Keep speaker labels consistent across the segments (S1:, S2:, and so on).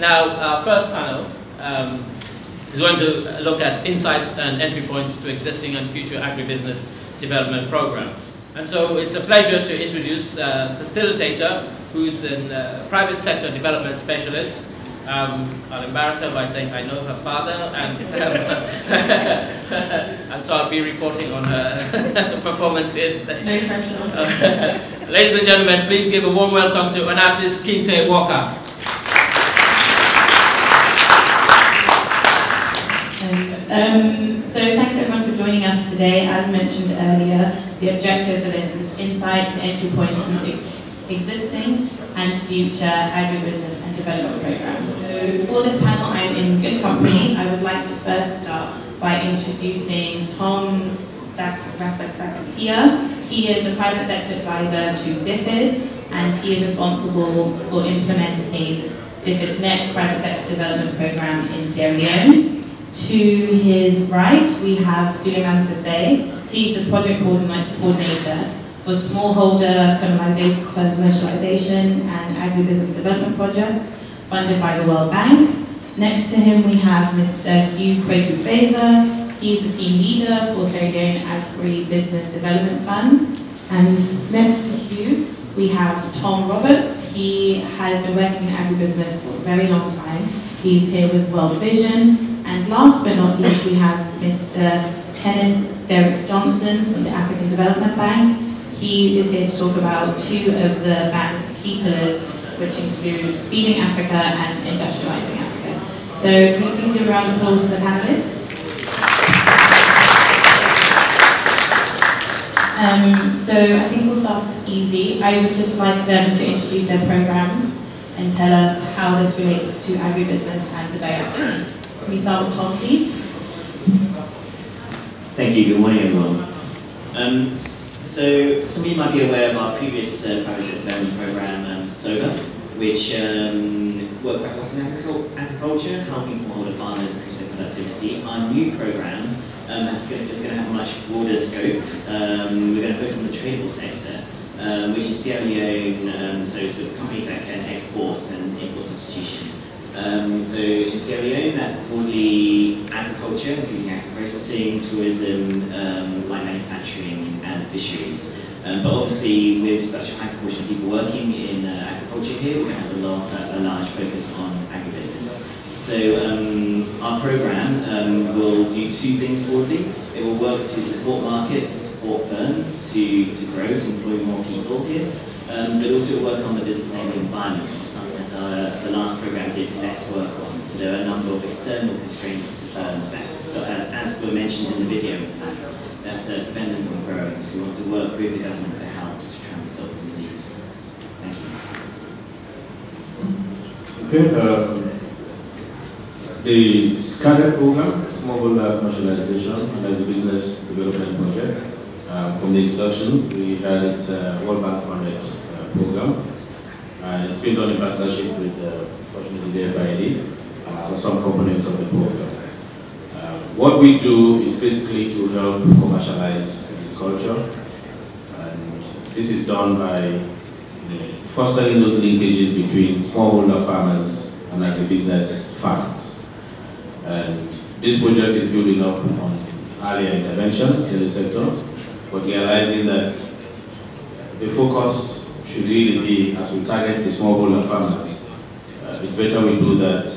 S1: Now, our first panel is going to look at insights and entry points to existing and future agribusiness development programs. And so it's a pleasure to introduce a facilitator who's a private sector development specialist. I'll embarrass her by saying I know her father, and so I'll be reporting on her performance here today.
S2: No pressure.
S1: Ladies and gentlemen, please give a warm welcome to Onassis Kinte Walker.
S2: So thanks everyone for joining us today. As mentioned earlier, the objective for this is insights and entry points into existing and future agribusiness and development programs. So for this panel, I'm in good company. I would like to first start by introducing Tom Sakatia. He is a private sector advisor to DFID, and he is responsible for implementing DFID's next private sector development program in Sierra Leone. To his right, we have Suleiman Sase. He's the project coordinator for smallholder commercialization and agribusiness development project funded by the World Bank. Next to him, we have Mr. Hugh Kwekufeza. He's the team leader for Sierra Leone Agribusiness Development Fund. And next to Hugh, we have Tom Roberts. He has been working in agribusiness for a very long time. He's here with World Vision. And last but not least, we have Mr. Kenneth Derrick Johnson from the African Development Bank. He is here to talk about two of the bank's key pillars, which include feeding Africa and industrializing Africa. So can you please give a round of applause to the panelists? So I think we'll start easy. I would just like them to introduce their programs and tell us how this relates to agribusiness and the diaspora. Can we start with Tom, please?
S3: Thank you. Good morning, everyone. So some of you might be aware of our previous private sector development program, SOGA, which worked quite a lot in agriculture, helping smallholder farmers increase their productivity. Our new program is going to have a much broader scope. We're going to focus on the tradable sector, which is Sierra Leone, so companies that can export and import substitution. So in Sierra Leone, that's broadly agriculture, including agri-processing, tourism, light manufacturing, and fisheries. But obviously, with such a high proportion of people working in agriculture here, we're going to have a large focus on agribusiness. So our program will do two things broadly. It will work to support markets, to support firms, to grow, to employ more people here. But also work on the business enabling environment, which is something that the last program did less work on. So there are a number of external constraints to firms that, as were mentioned in the video, in fact, that prevent them from growing. So we want to work with the government to help to try and solve some of these. Thank you.
S4: Okay. The SCADA program, Smallholder Commercialization and Agribusiness Development Project. From the introduction, we had its World Bank funded program, and it's been done in partnership with, fortunately, the FID for some components of the program. What we do is basically to help commercialize agriculture, and this is done by fostering those linkages between smallholder farmers and agribusiness farms. And this project is building up on earlier interventions in the sector, but realizing that the focus should really be, as we target the smallholder farmers, it's better we do that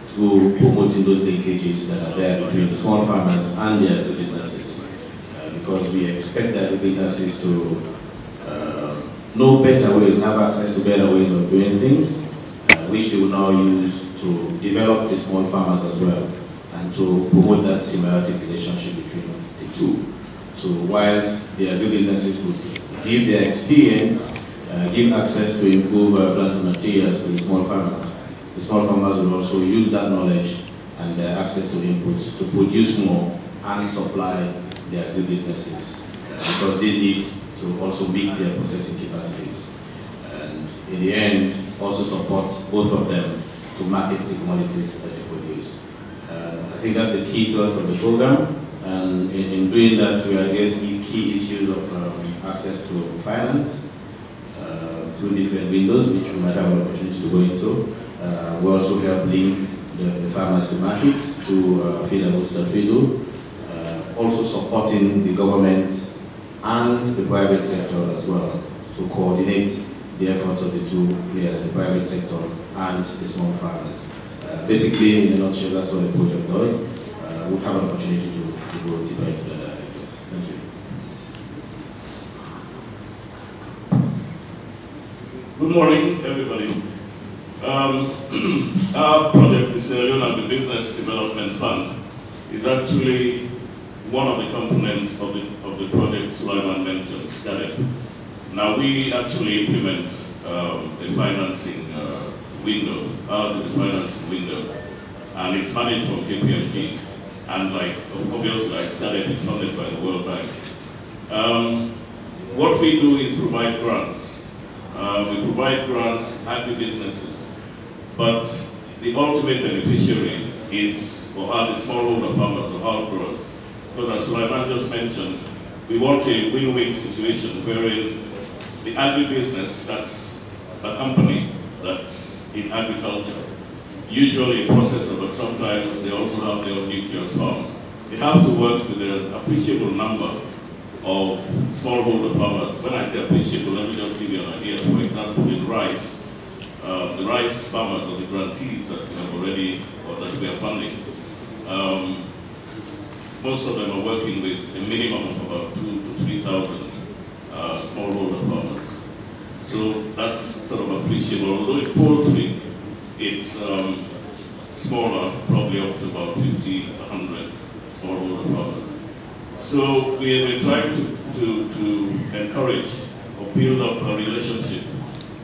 S4: through promoting those linkages that are there between the small farmers and the agribusinesses, because we expect the agribusinesses to know better ways, have access to better ways of doing things, which they will now use to develop the small farmers as well, and to promote that symbiotic relationship between the two. So whilst the agribusinesses would give their experience, give access to improve plant materials to the small farmers will also use that knowledge and their access to inputs to produce more and supply the agribusinesses, because they need to also meet their processing capacities. And in the end, also support both of them to market the commodities that they produce. I think that's the key thrust of the program. And in doing that, we address key issues of access to finance through different windows, which we might have an opportunity to go into, We also help link the farmers to markets to feed-a-goods that we do. Also supporting the government and the private sector as well to coordinate the efforts of the two players, the private sector and the small farmers. Basically, in a nutshell, that's what the project does. We'll have an opportunity to go deeper into that areas. Thank you.
S5: Good morning, everybody. Our project, the Leone Agribusiness Development Fund, is actually one of the components of the project Sulaiman mentioned, SCADEP. Now we actually implement a financing window, ours is a financing window, and it's managed from KPMG, and like obviously like SCADEP is funded by the World Bank. What we do is provide grants. We provide grants to agribusinesses, but the ultimate beneficiary is, or are the smallholder farmers or outgrowers. Because as Sulaiman just mentioned, we want a win-win situation wherein the agribusiness, that's a company that's in agriculture, usually a processor, but sometimes they also have their own nucleus farms. They have to work with an appreciable number of smallholder farmers. When I say appreciable, let me just give you an idea. For example, in rice, the rice farmers or the grantees that we have already, or that we are funding, most of them are working with a minimum of about 2,000 to 3,000 smallholder farmers. So that's sort of appreciable. Although in poultry, it's smaller, probably up to about 50, 100 smallholder farmers. So we're trying to encourage or build up a relationship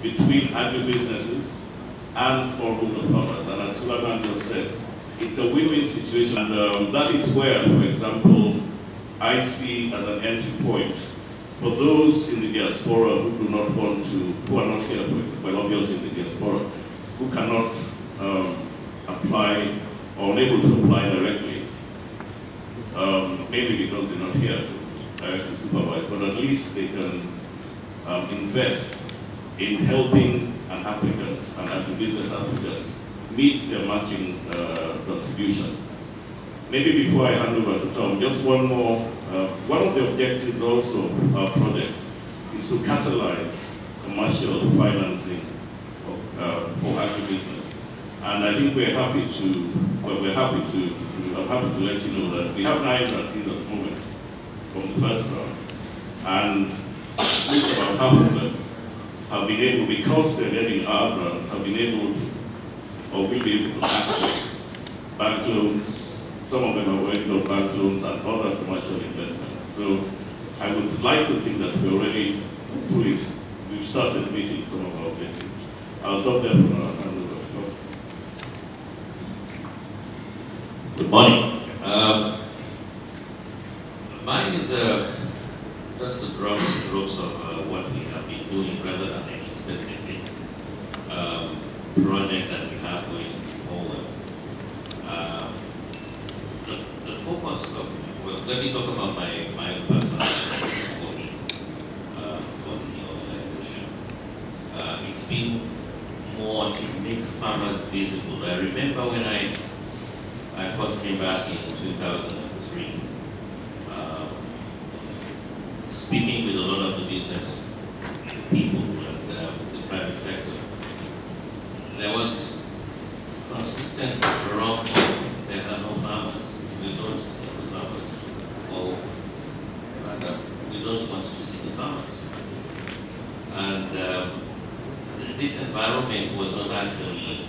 S5: between agribusinesses and smallholder farmers. And as Sulaiman just said, it's a win-win situation, and that is where, for example, I see as an entry point for those in the diaspora who do not want to, who are not here, well, obviously in the diaspora, who cannot apply or unable to apply directly, maybe because they're not here to directly supervise, but at least they can invest in helping an applicant, an agribusiness applicant, meet their matching contribution. Maybe before I hand over to Tom, just one more. One of the objectives also of our project is to catalyze commercial financing for agribusiness. And I think we're happy to, well, I'm happy to let you know that we have 9 grantees at the moment from the first round. And at least about half of them have been able, because they're getting our grants, have been able to, or will be able to access bank loans. Some of them are working on bank loans and other commercial investments. So I would like to think that we already we've started meeting some of our objectives. I'll stop there for now and hand over to Tom.
S6: Good morning. Mine is just the broad strokes of what we have been doing rather than any specific project that we have going forward. The focus of, well, let me talk about my own personal experience working for the organization. It's been more to make farmers visible. I remember when I first came back in 2003, speaking with a lot of the business people and the private sector. There was this consistent drum of there are no farmers. We don't see the farmers. Or rather, we don't want to see the farmers. And this environment was not actually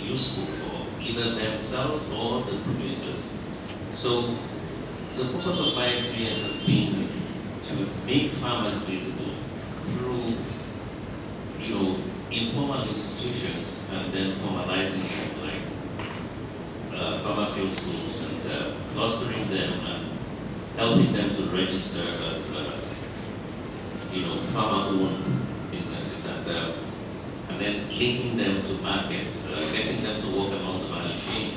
S6: useful for either themselves or the producers. So the focus of my experience has been to make farmers visible through, informal institutions and then formalizing them, like farmer field schools, and clustering them and helping them to register as farmer-owned businesses, and then linking them to markets, getting them to work along the value chain.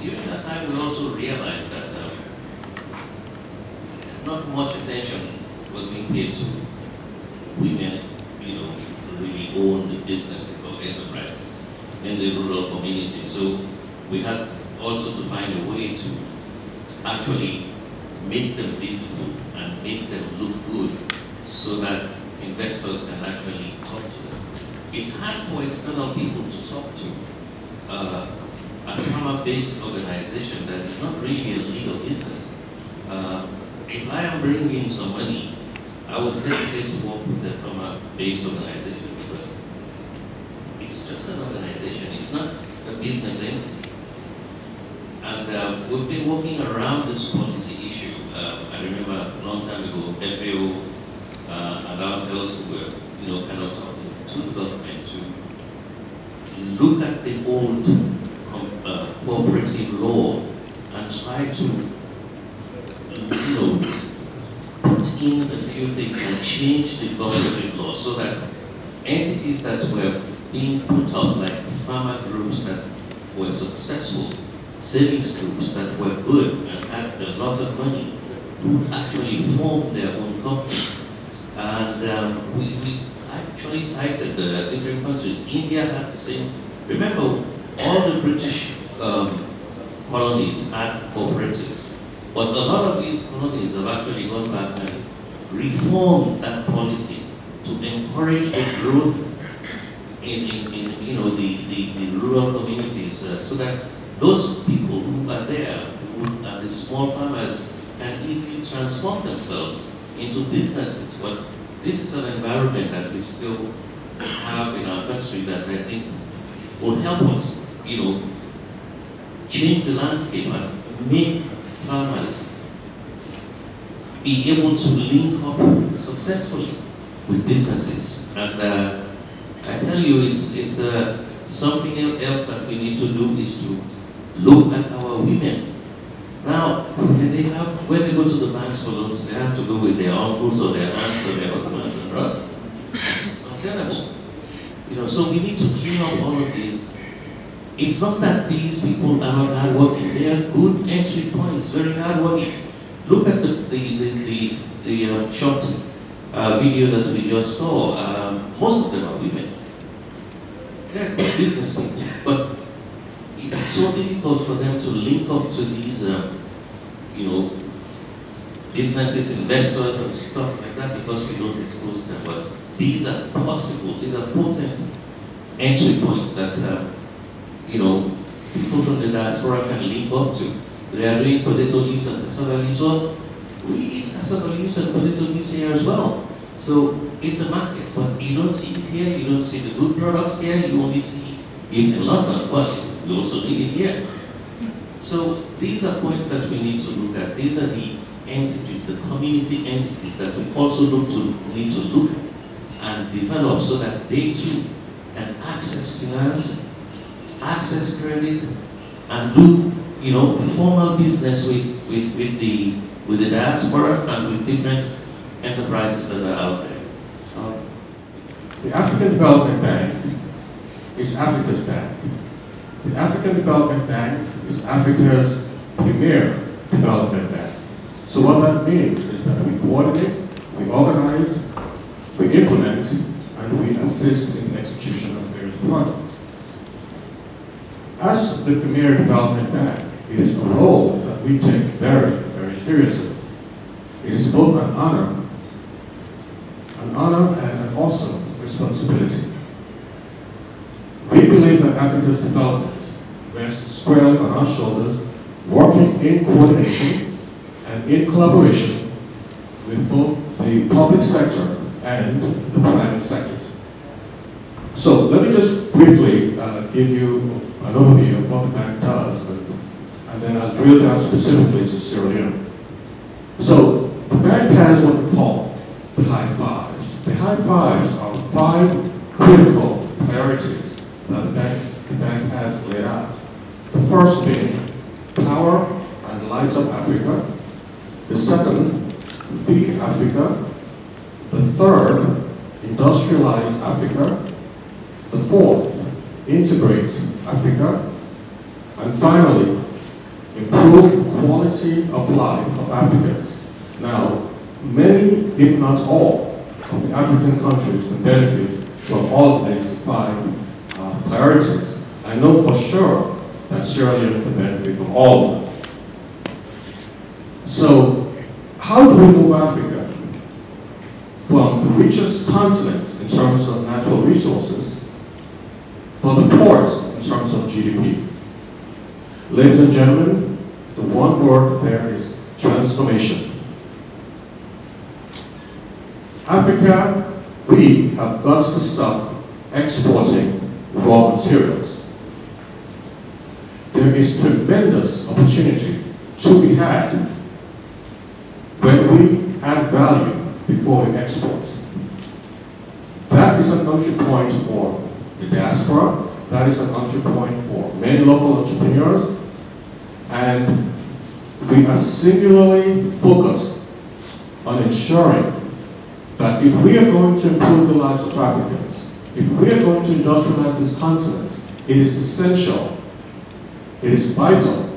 S6: During that time, we also realized that not much attention was being paid to women, really own the businesses or enterprises in the rural community. So we had also to find a way to actually make them visible and make them look good so that investors can actually talk to them. It's hard for external people to talk to a farmer-based organization that is not really a legal business. If I am bringing in some money, I would hesitate to work with a farmer-based organization because it's just an organization. It's not a business entity. And we've been working around this policy issue. I remember a long time ago, FAO and ourselves were, kind of talking to the government to look at the old cooperative law and try to, put in a few things and change the cooperative law so that entities that were being put up, like farmer groups that were successful, savings groups that were good and had a lot of money, would actually form their own companies. And we actually cited the different countries. India had the same. Remember, all the British colonies had cooperatives. But a lot of these colonies have actually gone back and reformed that policy to encourage the growth in the rural communities so that those people who are there, who are the small farmers, can easily transform themselves into businesses. But this is an environment that we still have in our country that I think will help us, change the landscape and make farmers be able to link up successfully with businesses. And I tell you, it's something else that we need to do is to look at our women. Now, when they go to the banks for loans, they have to go with their uncles or their aunts or their husbands and brothers. It's untenable. So we need to clean up all of these. It's not that these people are not hardworking. They are good entry points, very hardworking. Look at the short video that we just saw. Most of them are women. They are good business people, but it's so difficult for them to link up to these, businesses, investors, and stuff like that because we don't expose them. But these are possible. These are potent entry points that people from the diaspora can link up to. They are doing potato leaves and cassava leaves. Well, we eat cassava leaves and potato leaves here as well. So it's a market, but you don't see it here. You don't see the good products here. You only see it in London. Well, you also need it here. So these are points that we need to look at. These are the entities, the community entities that we also need to look at and develop so that they too can access finance, access credit, and do formal business with the diaspora and with different enterprises that are out there.
S7: The African Development Bank is Africa's bank. The African Development Bank is Africa's premier development bank. So what that means is that we coordinate, we organize, we implement, and we assist in the execution of various projects. As the premier development bank, it is a role that we take very, very seriously. It is both an honor and an awesome responsibility. We believe that Africa's development rests squarely on our shoulders, working in coordination and in collaboration with both the public sector and the private sectors. So let me just briefly give you an overview of what the bank does, and then I'll drill down specifically to Sierra Leone. So the bank has what we call the high fives. The high fives are 5 critical priorities that the bank has laid out. The first being power and light up Africa. The second, feed Africa. The third, industrialize Africa. The fourth, integrate Africa. And finally, improve the quality of life of Africans. Now, many, if not all, of the African countries can benefit from all of these 5 priorities. I know for sure that Sierra Leone can benefit from all of them. So, how do we move Africa from the richest continent in terms of natural resources, but the poorest in terms of GDP? Ladies and gentlemen, the one word there is transformation. Africa, we have got to stop exporting raw materials. There is tremendous opportunity to be had when we add value before we export. That is an entry point for the diaspora. That is an entry point for many local entrepreneurs. And we are singularly focused on ensuring that if we are going to improve the lives of Africans, if we are going to industrialize this continent, it is essential, it is vital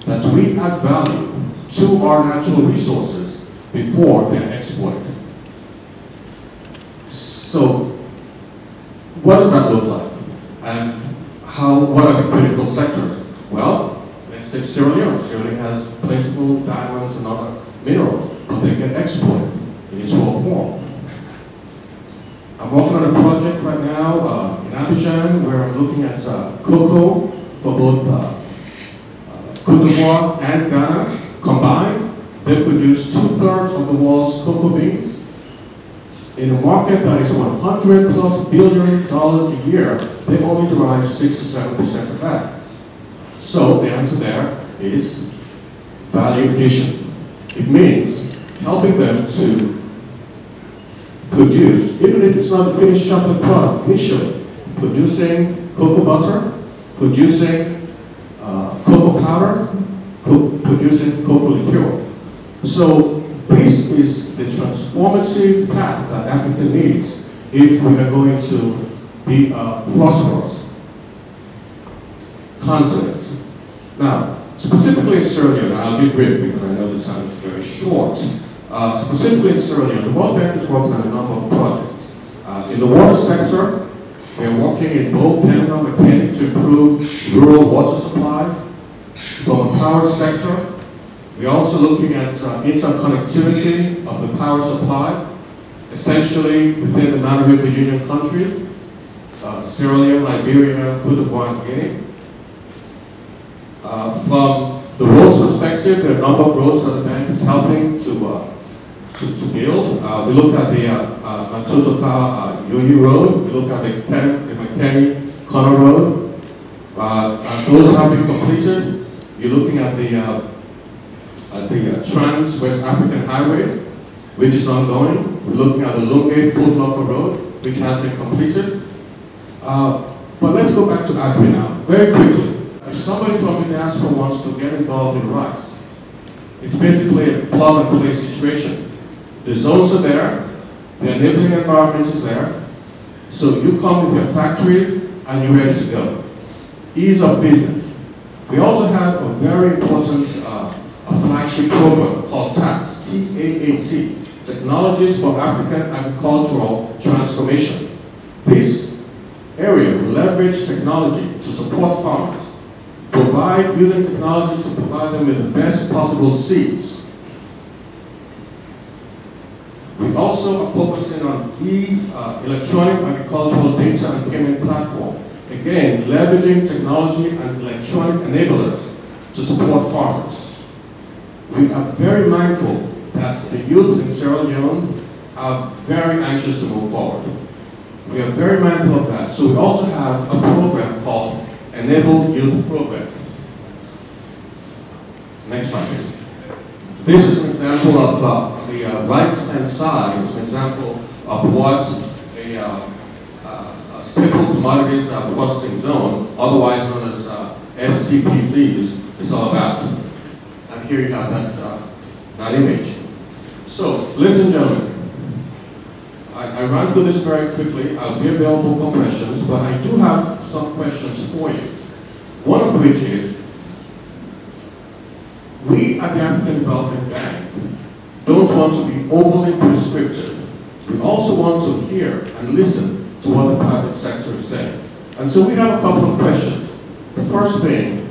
S7: that we add value to our natural resources before they're exported. So, what does that look like? And what are the critical sectors? Well, let's take Sierra Leone. Sierra Leone has plentiful diamonds and other minerals, but they get exported in its raw form. I'm working on a project right now in Abidjan where I'm looking at cocoa for both Côte d'Ivoire and Ghana. Combined, they produce 2/3 of the world's cocoa beans. In a market that is $100+ billion a year, they only derive 6 to 7% of that. So the answer there is value addition. It means helping them to produce, even if it's not the finished chocolate product initially, producing cocoa butter, producing cocoa powder, producing cocoa liqueur. So this is the transformative path that Africa needs if we are going to be a prosperous continent. Now, specifically in Sierra Leone, I'll be brief because I know the time is very short. Specifically in Sierra Leone, the World Bank is working on a number of projects. In the water sector, we're working in both Penang and Penny to improve rural water supplies. From the power sector, we're also looking at interconnectivity of the power supply, essentially within the Magharibi of the Union countries, Sierra Leone, Liberia, Côte d'Ivoire, and Guinea. From the roads perspective, there are a number of roads that the bank is helping to build. We looked at the Matotoka Yoyi Road, we looked at the McKinney Corner Road. Those have been completed. You're looking at the Trans-West African Highway, which is ongoing. We're looking at the Lunge-Port Locker Road, which has been completed. But let's go back to Agri now, very quickly. If somebody from the diaspora wants to get involved in rice, it's basically a plug-and-play situation. The zones are there, the enabling environment is there, so you come with your factory and you're ready to go. Ease of business. We also have a very important flagship program called TAAT, T-A-A-T, Technologies for African Agricultural Transformation. This area will leverage technology to support farmers, using technology to provide them with the best possible seeds. We also are focusing on electronic agricultural data and payment platform. Again, leveraging technology and electronic enablers to support farmers. We are very mindful that the youth in Sierra Leone are very anxious to move forward. We are very mindful of that. So we also have a program called Enable Youth Program. Next slide, please. This is an example of the right-hand side. It's an example of what a staple commodities processing zone, otherwise known as SCPCs, is all about. And here you have that image. So, ladies and gentlemen, I ran through this very quickly. I'll be available for questions, but I do have some questions for you. One of which is, we at the African Development Bank don't want to be overly prescriptive We also want to hear and listen to what the private sector is saying. And so we have a couple of questions. The first being,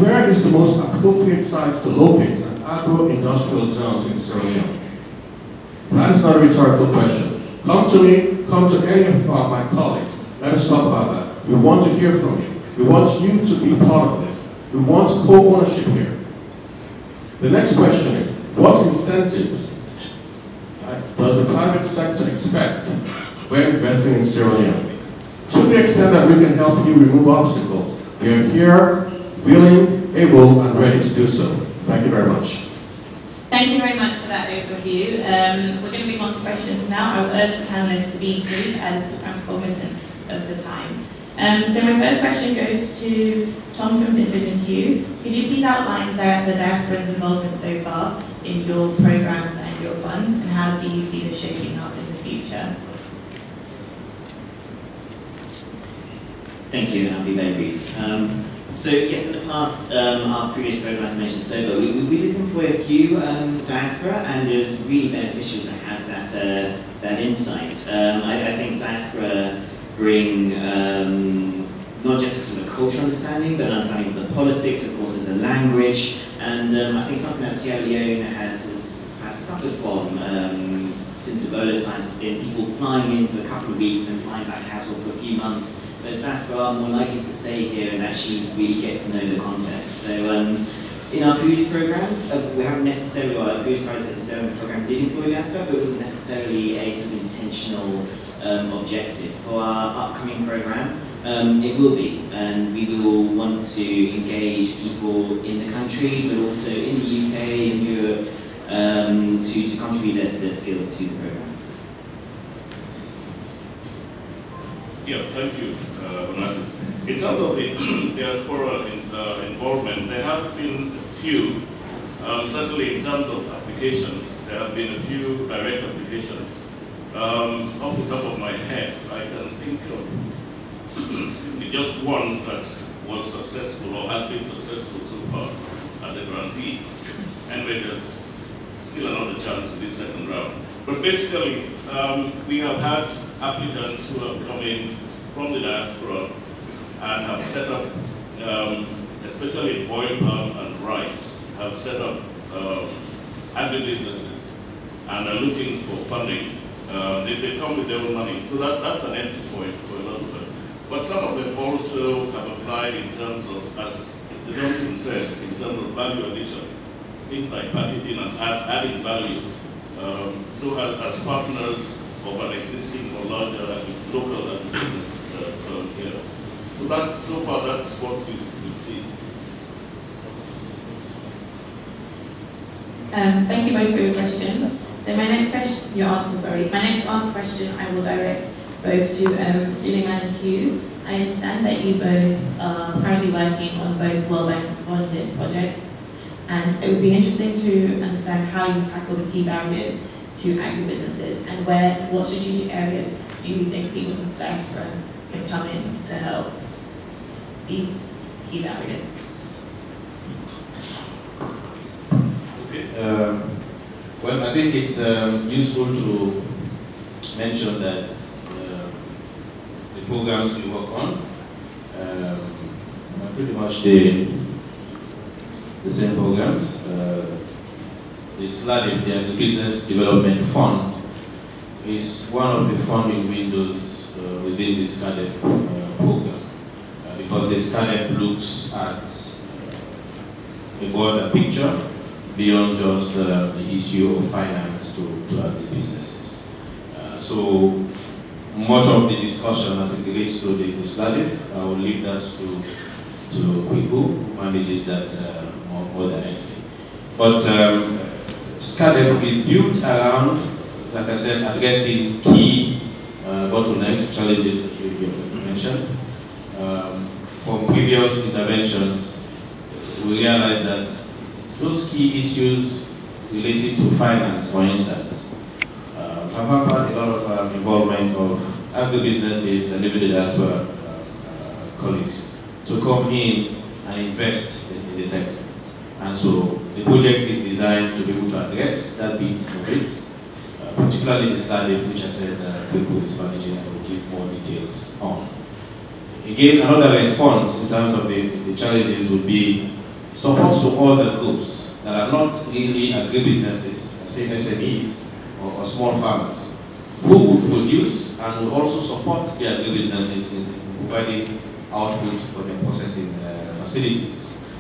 S7: where is the most appropriate sites to locate an agro-industrial zones in Sierra Leone? That is not a rhetorical question. Come to me, come to any of my colleagues. Let us talk about that. We want to hear from you. We want you to be part of this. We want co-ownership here. The next question is, what incentives does the private sector expect when investing in Sierra Leone? To the extent that we can help you remove obstacles, we are here, willing, able, and ready to do so. Thank you very much.
S2: Thank you very much for that overview. We're going to move on to questions now. I will urge the panelists to be brief as I'm cognizant of the time. So my first question goes to Tom from Difford and Hugh. Could you please outline the diaspora's involvement so far in your programs and your funds, and how do you see this shaping up in the future?
S3: Thank you, and I'll be very brief. So yes, in the past, our previous program, as I mentioned, SOBA, we did employ a few diaspora, and it was really beneficial to have that insight. I think diaspora bring not just sort of cultural understanding, but understanding of the politics, of course, as a language, and I think something that Sierra Leone has sort of perhaps suffered from since Ebola times has been people flying in for a couple of weeks and flying back out for a few months. Those diaspora are more likely to stay here and actually really get to know the context. So in our previous programs, we haven't necessarily, our previous private sector development program did employ diaspora, but it wasn't necessarily a sort of intentional objective. For our upcoming program, it will be, and we will want to engage people in the country, but also in the UK and Europe to contribute their skills to the program.
S5: Yeah, thank you, Onassis. In terms of the diaspora involvement, there have been a few, certainly in terms of applications, there have been a few direct applications. Off the top of my head, I can think of just one that was successful or has been successful so far as a grantee, and there's still another chance in this second round. But basically, we have had applicants who have come in from the diaspora and have set up, especially in oil palm and rice, have set up agribusinesses and are looking for funding. They come with their own money, so that's an entry point for a lot of them. But some of them also have applied in terms of, as Mr. Johnson said, in terms of value addition, things like packaging and adding value. So as partners of an existing or larger local business firm here. So far that's what we see.
S2: Thank you both for your questions. So my next question, my next question I will direct both to Suleiman and Hugh. I understand that you both are currently working on both World Bank funded projects, and it would be interesting to understand how you tackle the key barriers to agribusinesses, and what strategic areas do you think people from the diaspora can come in to help these key barriers?
S4: Okay. Well, I think it's useful to mention that the programs we work on are pretty much the same programs. The SLADIF, the Agribusiness Development Fund, is one of the funding windows within the SCADEP program, because the SCADEP looks at a broader picture beyond just the issue of finance to agribusinesses. So much of the discussion as it relates to the SLADIF, I will leave that to Kwiku, who manages that more directly. But SCADEP is built around, like I said, addressing key bottlenecks, challenges that you mentioned. From previous interventions, we realized that those key issues related to finance, for instance, have had a lot of involvement of agribusinesses and even the diaspora colleagues to come in and invest in the sector. And so the project is designed to be able to address that bit of it. particularly the slide which I said People is managing and will give more details on. Again, another response in terms of the challenges would be support to all the groups that are not really agribusinesses, say SMEs or small farmers, who would produce and would also support the agribusinesses in providing output for their processing facilities.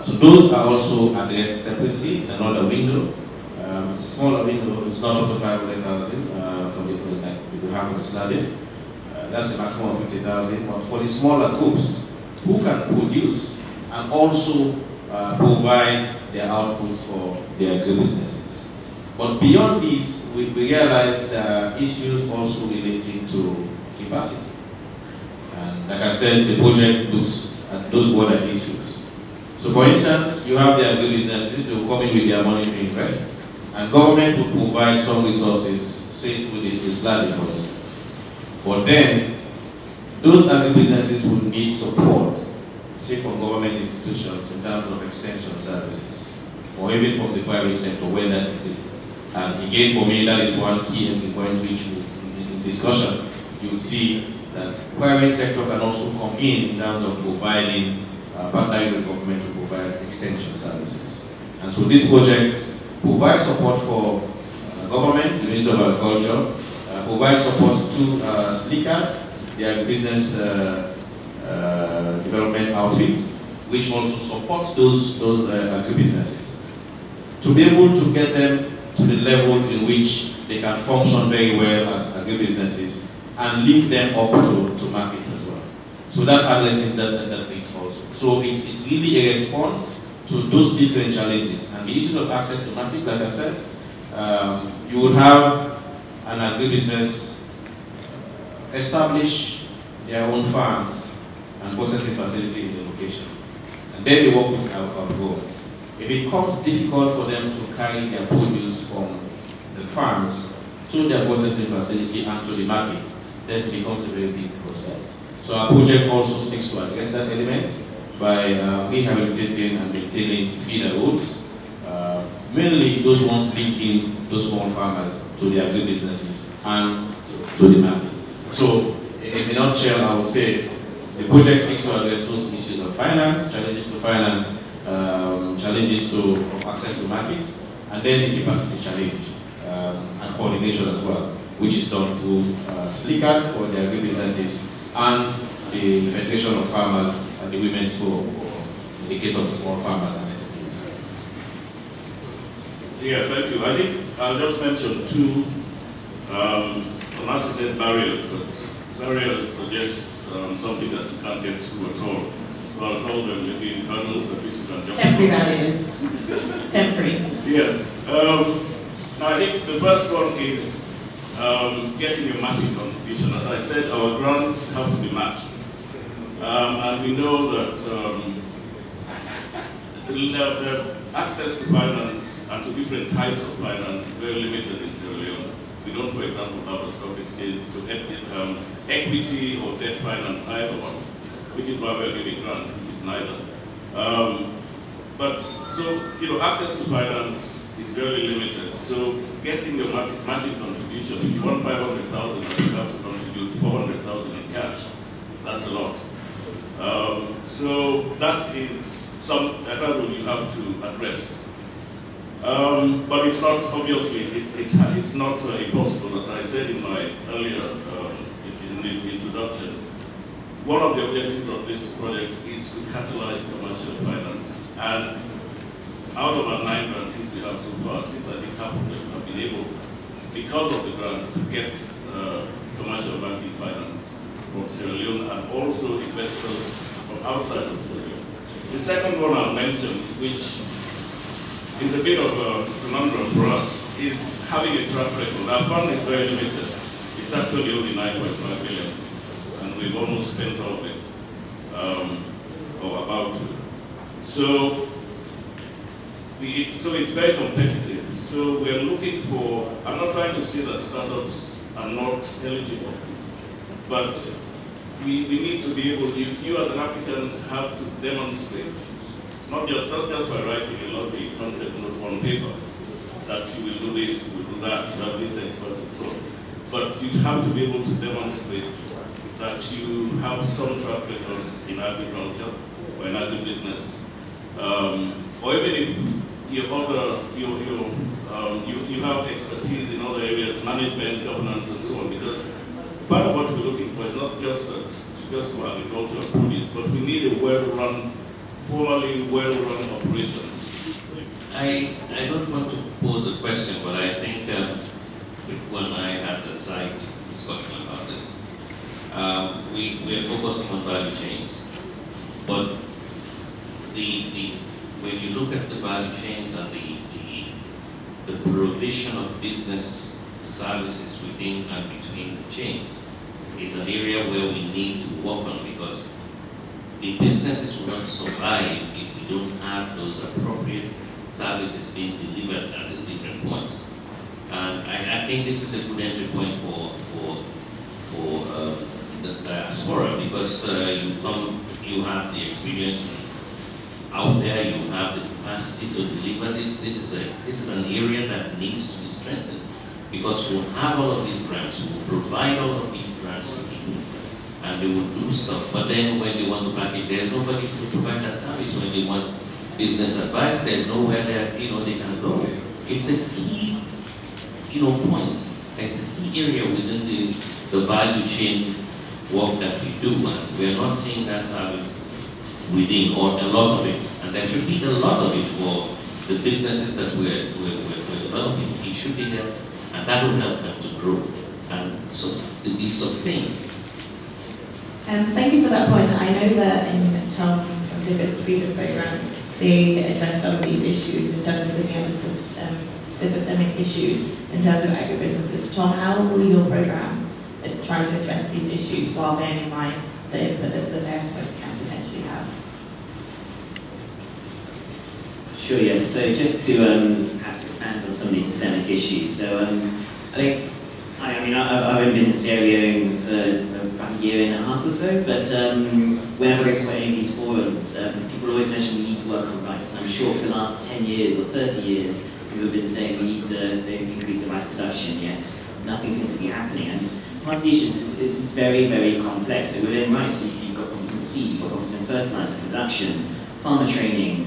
S4: So those are also addressed separately in another window. It's a smaller window, it's not up to 500,000 for the that we have for the slide. That's a maximum of 50,000. But for the smaller groups who can produce and also provide their outputs for their agribusinesses. But beyond these, we realize there are issues also relating to capacity. And like I said, the project looks at those border issues. So for instance, you have the agribusinesses, they will come in with their money to invest, and government will provide some resources, say with the slide for instance. But then, those agribusinesses will need support, say from government institutions in terms of extension services, or even from the private sector where that exists. And again, for me, that is one key entry point which in discussion, you will see that private sector can also come in terms of providing, partnering with government to provide extension services. And so this project provides support for government, the Ministry of Agriculture, provides support to SLICA, the Agribusiness Development Outfit, which also supports those agribusinesses, to be able to get them to the level in which they can function very well as agribusinesses and link them up to markets as well. So that addresses that link also. So it's really a response to those different challenges. And the issue of access to market, like I said, you would have an agribusiness establish their own farms and processing facility in the location. And then they work with our growers. If it becomes difficult for them to carry their produce from the farms to their processing facility and to the market, then it becomes a very big process. So our project also seeks to address that element by rehabilitating and maintaining feeder roads, mainly those ones linking those small farmers to the agribusinesses and to the market. So, in a nutshell, I would say the project seeks to address those issues of finance, challenges to finance, challenges to access to markets, and then the capacity challenge and coordination as well, which is done through SLICA for the agribusinesses and the Federation of Farmers and the Women's Forum, in the case of the small farmers and SMEs.
S5: Yeah, thank you. I think I'll just mention two, not to say barriers, but barriers suggest something that you can't get through at all. So I'll call them maybe hurdles that you can jump.
S2: Temporary barriers. Temporary.
S5: Yeah. I think the first one is getting a matching contribution. As I said, our grants have to be matched. And we know that the access to finance and to different types of finance is very limited in Sierra Leone. We don't, for example, have a stock exchange to equity or debt finance, either one, which is why we're giving grant, which is neither. But so, access to finance is very limited. So getting your matching contribution, if you want 500,000, you have to contribute 400,000 in cash. That's a lot. So that is a hurdle you have to address. But it's not, obviously, it's not impossible. As I said in my earlier in the introduction, one of the objectives of this project is to catalyze commercial finance. And out of our 9 grantees we have so far, at least I think half of them have been able, because of the grants, to get commercial banking finance from Sierra Leone and also investors from outside of Sierra Leone. The second one I'll mention, which is a bit of a conundrum for us, is having a track record. Our fund is very limited. It's actually only 9.5 million, and we've almost spent all of it, or about to. So it's very competitive. So we're looking for, I'm not trying to say that startups are not eligible, but we need to be able, you as an applicant have to demonstrate, not just by writing a lovely concept note on paper, that you will do this, you will do that, you have this expert and so on. But you have to be able to demonstrate that you have some track record in agriculture or in agribusiness. Or even if you have expertise in other areas, management, governance, and so on, because part of what we're looking for is not just for agriculture and produce, but we need a well-run, formally well-run operation.
S6: I don't want to pose a question, but I think when I had a side discussion about this, we are focusing on value chains, but when you look at the value chains and the provision of business services within and between the chains is an area where we need to work on, because the businesses will not survive if we don't have those appropriate services being delivered at the different points. And I think this is a good entry point for the diaspora, because you have the experience out there, you have the capacity to deliver this. This is an area that needs to be strengthened, because we'll have all of these grants, we'll provide all of these grants to people, and they will do stuff. But then when they want to package, there's nobody to provide that service. When they want business advice, there's nowhere that they can go. It's a key point. It's a key area within the value chain work that we do, and we're not seeing that service within, or a lot of it. And there should be a lot of it for the businesses that we're developing. It should be there, and that will help them to grow and to be sustained.
S2: Thank you for that point. I know that in Tom from DFID's previous program, they addressed some of these issues in terms of looking at the systemic issues in terms of agribusinesses. Tom, how will your program try to address these issues while bearing in mind the input that the diasporas can potentially have?
S3: Sure, yes. So just to perhaps expand on some of these systemic issues. So I think, I've only been in Sierra Leone for about a year and a half or so, but whenever I go to any of these forums, people always mention we need to work on rice. And I'm sure for the last 10 years or 30 years, people have been saying we need to increase the rice production, yet nothing seems to be happening. And part of the issue is very, very complex. So within rice, you've got problems in seed, you've got problems in fertilizer production, farmer training,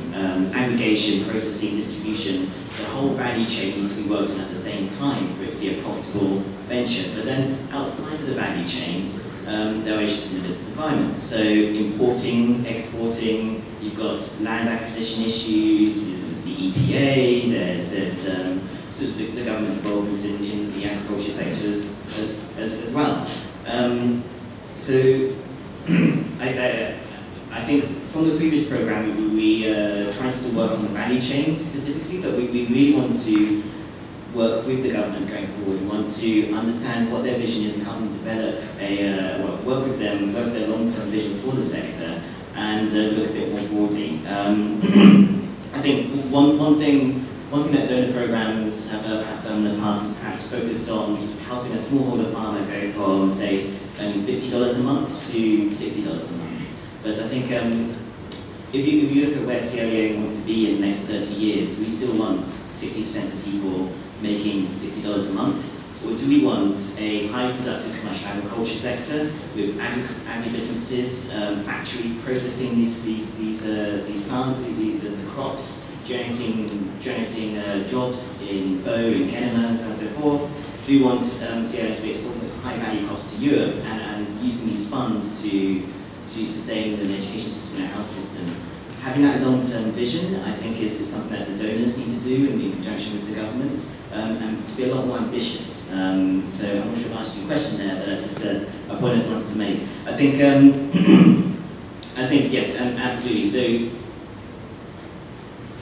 S3: aggregation, processing, distribution. The whole value chain needs to be worked on at the same time for it to be a profitable venture. But then outside of the value chain, there are issues in the business environment. So importing, exporting, you've got land acquisition issues, there's the EPA, there's sort of the government involvement in the agriculture sector as well. So I think from the previous program, we tried to work on the value chain specifically, but we really want to work with the government going forward. We want to understand what their vision is and help them develop work with their long-term vision for the sector, and look a bit more broadly. I think one thing that donor programs have perhaps done in the past is perhaps focused on helping a smallholder farmer go from, say, $50 a month to $60 a month. But I think if you look at where Sierra Leone wants to be in the next 30 years, do we still want 60% of people making $60 a month? Or do we want a highly productive commercial agriculture sector with agribusinesses, factories processing these plants, the crops, generating jobs in Bo, in Kenema, and so on and so forth? Do we want Sierra to be exporting those high value crops to Europe and using these funds to sustain an education system and a health system? Having that long-term vision, I think, is something that the donors need to do in conjunction with the government, and to be a lot more ambitious. So I'm not sure if I answered your question there, but that's just a point I just wanted to make. I think yes, absolutely. So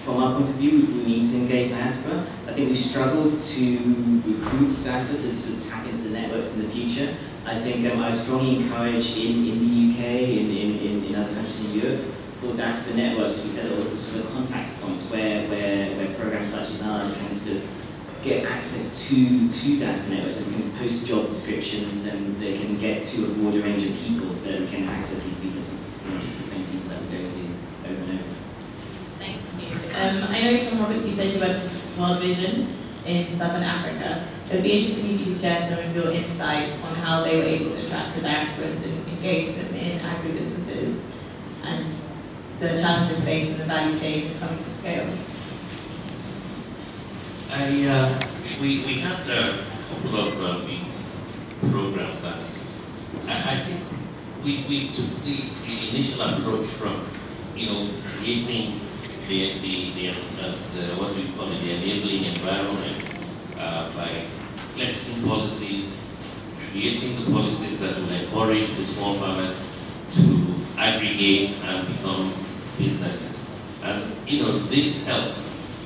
S3: from our point of view, we need to engage diaspora. I think we've struggled to recruit diaspora to tap into the networks in the future. I think I would strongly encourage in the UK, in other countries in Europe, for diaspora networks to be set up sort of contact points where programs such as ours can sort of get access to diaspora networks, so we can post job descriptions and they can get to a broader range of people, so we can access these people, not just the same people that we go to over and over.
S2: Thank you. I know, Tom Roberts, you said you had World Vision. in Southern Africa. It would be interesting if you could share some of your insights on how they were able to attract the diasporans and engage them in agribusinesses and the challenges faced in the value chain coming to scale.
S6: We had a couple of programs, and I think we took the initial approach from, creating the what we call it, the enabling environment by flexing policies, creating the policies that will encourage the small farmers to aggregate and become businesses. And this helped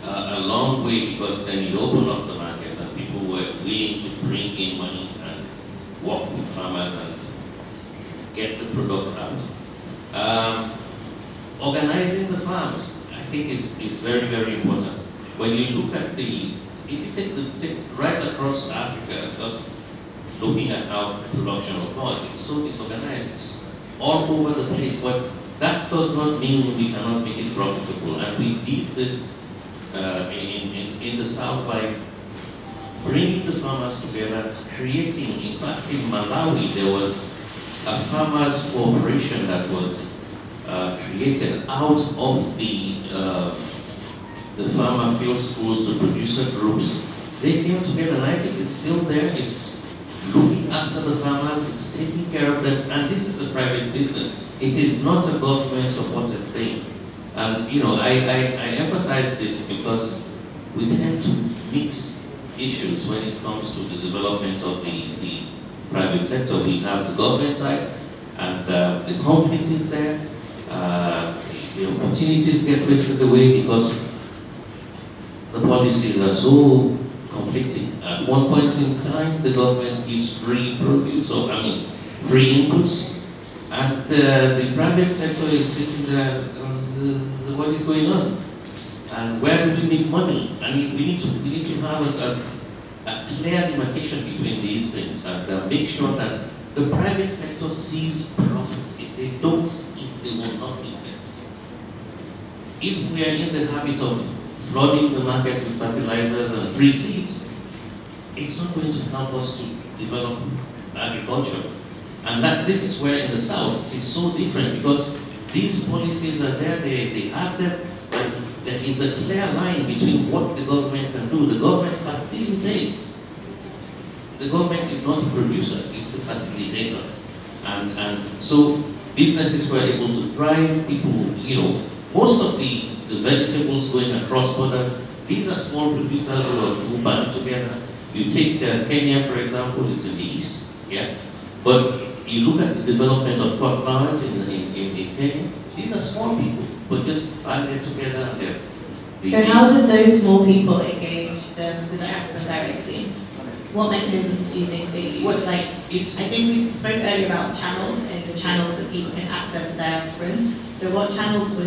S6: a long way, because then it opened up the markets and people were willing to bring in money and work with farmers and get the products out. Organizing the farms, I think, is very, very important. When you look at if you take right across Africa, just looking at how production occurs, it's so disorganized, it's all over the place, but that does not mean we cannot make it profitable. And we did this in the South by bringing the farmers together, creating, in fact, in Malawi, there was a farmers corporation that was created out of the farmer field schools, the producer groups. They came together, and I think it's still there. It's looking after the farmers, it's taking care of them, and this is a private business. It is not a government-supported thing. And I emphasize this because we tend to mix issues when it comes to the development of the private sector. We have the government side, and the conflict is there. The opportunities get wasted away because the policies are so conflicting. At one point in time, the government gives free produce, free inputs, and the private sector is sitting there. What is going on? And where do we make money? I mean, we need to have a clear demarcation between these things and make sure that the private sector sees profit. If they don't see it, they will not invest. If we are in the habit of flooding the market with fertilizers and free seeds, it's not going to help us to develop agriculture. And this is where in the South it is so different, because these policies are there, they have them, but there is a clear line between what the government can do. The government facilitates. The government is not a producer, it's a facilitator. And so businesses were able to thrive, people, most of the vegetables going across borders, these are small producers who band together. You take Kenya, for example, it's in the east, yeah? But you look at the development of crop flowers in Kenya, these are small people, but just banded together.
S2: So how did those small people engage the diaspora directly? What mechanisms do you think they use? I think we spoke earlier about channels, and the channels that people can access the diasporans. So what channels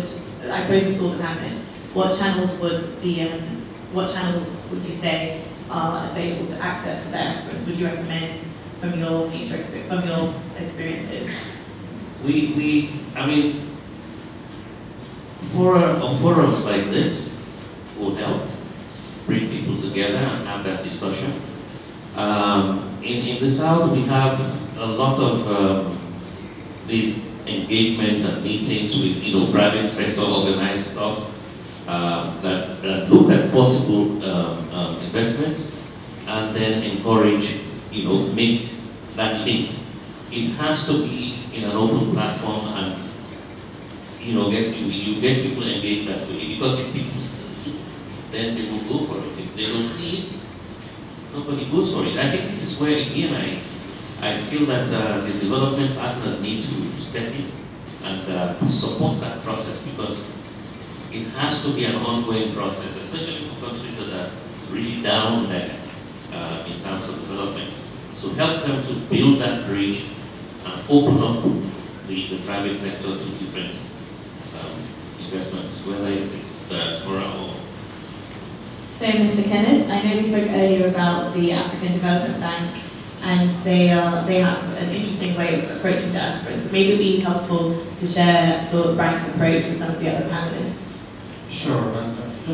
S2: I pose this all the panelists, what channels would you say are available to access the diasporans? Would you recommend from your experiences?
S6: Forums like this will help bring people together and have that discussion. In the South, we have a lot of these engagements and meetings with private sector organized stuff that look at possible investments and then encourage, make that link. It has to be in an open platform, and you get people engaged that way, because if people see it, then they will go for it. If they don't see it, nobody goes for it. I think this is where, again, I feel that the development partners need to step in and support that process, because it has to be an ongoing process, especially for countries that are really down there in terms of development. So help them to build that bridge and open up the private sector to different investments, whether it's diaspora or...
S2: So, Mr. Kenneth, I know we spoke earlier about the African Development Bank, and they have an interesting way of approaching diasporans. Maybe it would be helpful to share the bank's approach with some of the other panelists.
S7: Sure, and just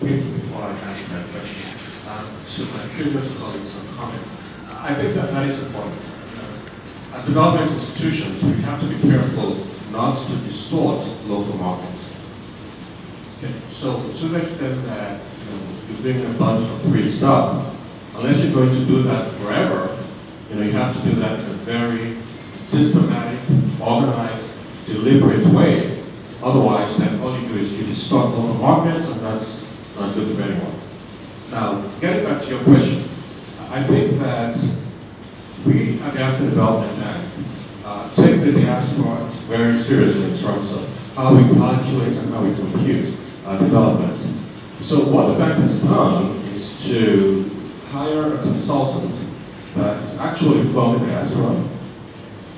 S7: before I answer that question, to my previous colleagues on comment. I think that is important. As development institutions, we have to be careful not to distort local markets. Okay. So to the extent that you bring in a bunch of free stuff, unless you're going to do that forever, you have to do that in a very systematic, organized, deliberate way. Otherwise, then all you do is you distort local markets, and that's not good for anyone. Now, getting back to your question, I think that we at the African Development Bank take the diaspora very seriously in terms of how we calculate and how we compute development. So what the bank has done is to hire a consultant that is actually from the diaspora,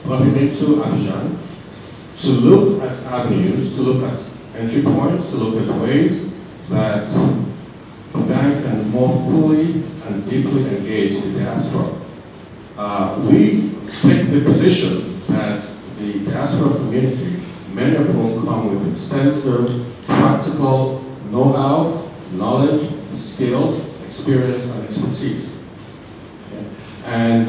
S7: plug him into Abidjan, to look at avenues, to look at entry points, to look at ways that the bank can more fully and deeply engage the diaspora. We take the position that the diaspora community, many of whom come with extensive practical know-how, knowledge, skills, experience, and expertise. Okay. And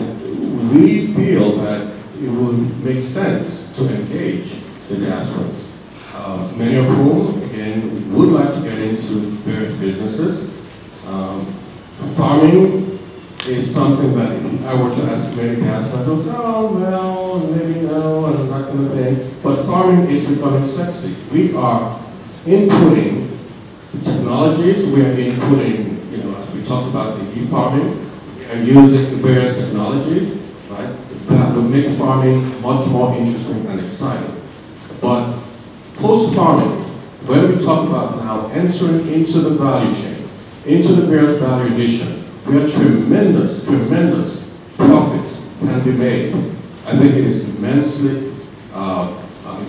S7: we feel that it would make sense to engage the diasporas, many of whom, again, would like to get into various businesses. Farming is something that if I were to ask many diasporas, they'll say, oh, well, maybe no, and that kind of thing. But farming is becoming sexy. We are inputting technologies, we are inputting, as we talked about the e-farming, and using various technologies, right, that will make farming much more interesting and exciting. But post-farming, when we talk about now entering into the value chain, into the various value addition, where tremendous profits can be made. I think it is immensely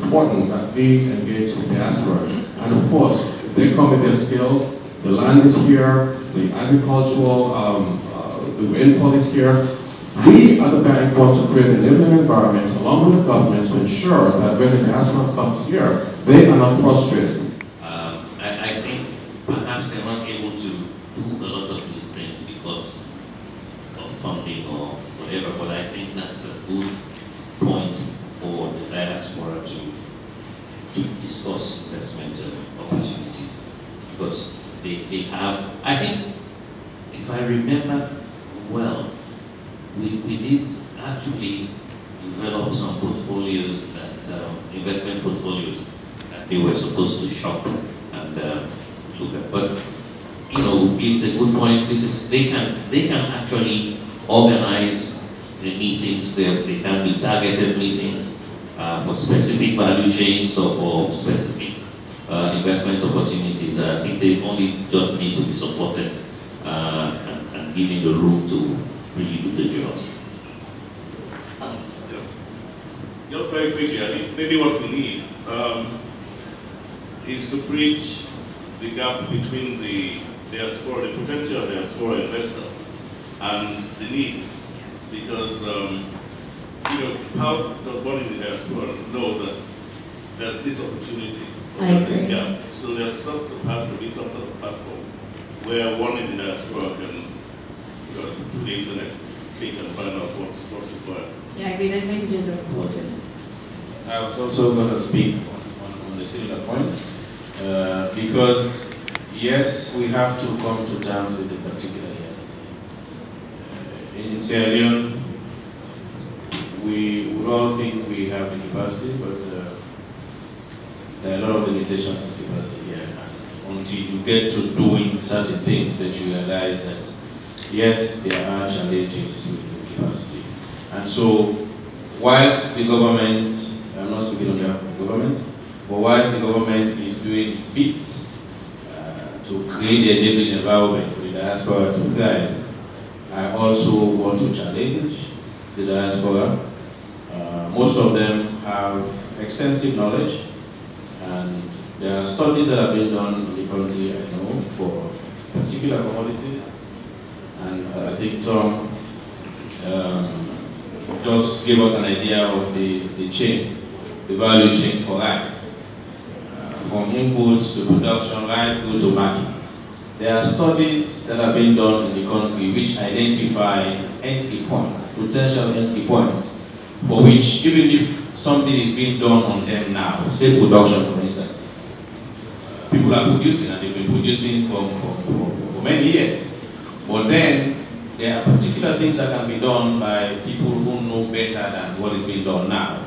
S7: important that we engage the diaspora. And of course, if they come with their skills, the land is here, the agricultural, the rainfall is here. We at the bank want to create an enabling environment along with the government to ensure that when the diaspora comes here, they are not frustrated.
S6: I think perhaps they're not able to do a lot of these things because of funding or whatever, but I think that's a good point for the diaspora to discuss investment opportunities, because they have, I think, if I remember well, we did actually develop some portfolios that, investment portfolios that they were supposed to shop and look at. But it's a good point. They can actually organize the meetings. They can be targeted meetings for specific value chains or for specific investment opportunities. I think they only just need to be supported and given the room to really do the jobs.
S5: Just very quickly, I think maybe what we need is to bridge the gap between the diaspora, the potential diaspora investor, and the needs. Because, how does one in the diaspora know that there's this opportunity, or this gap? So there has to be some sort of platform where one in the diaspora can go to the internet, click and find out what's required.
S2: Yeah, I agree. Those linkages are important.
S4: I was also going to speak on the similar point, because yes, we have to come to terms with the particular reality. In Sierra Leone, we would all think we have the capacity, but there are a lot of limitations to capacity here. And until you get to doing certain things, that you realize that yes, there are challenges with the capacity. And so, whilst the government, I'm not speaking on behalf of the government, but whilst the government is doing its bit to create the enabling environment for the diaspora to thrive, I also want to challenge the diaspora. Most of them have extensive knowledge, and there are studies that have been done in the country, I know, for particular commodities, and I think Tom just gave us an idea of the chain, the value chain for rice, from inputs to production right through to markets. There are studies that are being done in the country which identify entry points, potential entry points, for which even if something is being done on them now, say production for instance, people are producing and they've been producing for many years. But then there are particular things that can be done by people who know better than what is being done now.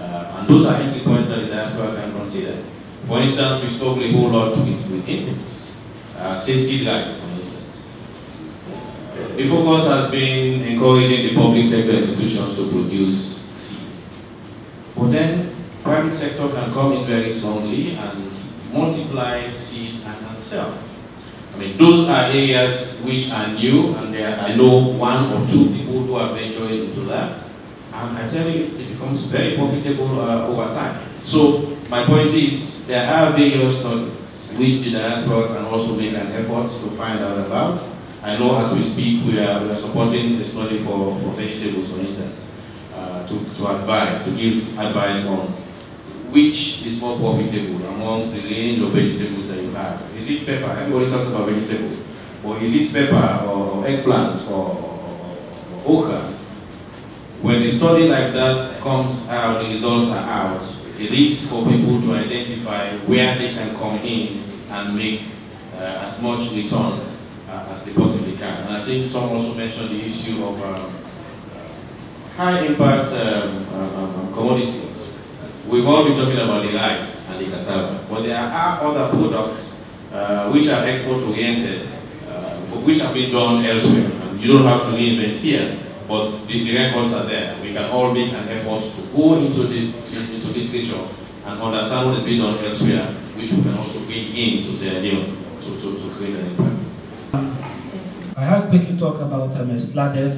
S4: And those are entry points that the diaspora can consider. For instance, we struggle a whole lot with inputs. Say seed rights, for instance. The focus has been encouraging the public sector institutions to produce seed. But then, private sector can come in very strongly and multiply seed and sell. I mean, those are areas which are new, and I know one or two people who are venturing into that. And I tell you, it becomes very profitable over time. So, my point is, there are various studies which the diaspora can also make an effort to find out about. I know as we speak, we are supporting a study for vegetables, for instance, to give advice on which is more profitable amongst the range of vegetables that you have. Is it pepper? Everybody talks about vegetable. Or is it pepper or eggplant or okra? When a study like that comes out, the results are out, it is for people to identify where they can come in and make as much returns as they possibly can. And I think Tom also mentioned the issue of high impact commodities. We've all been talking about the rice and the cassava, but there are other products which are export oriented, which have been done elsewhere. And you don't have to reinvent here, but the records are there. We can all make an effort to go into literature and understand what is being done elsewhere, which we can also bring into Sierra Leone to create an impact.
S8: I had quickly talk about SLADEF,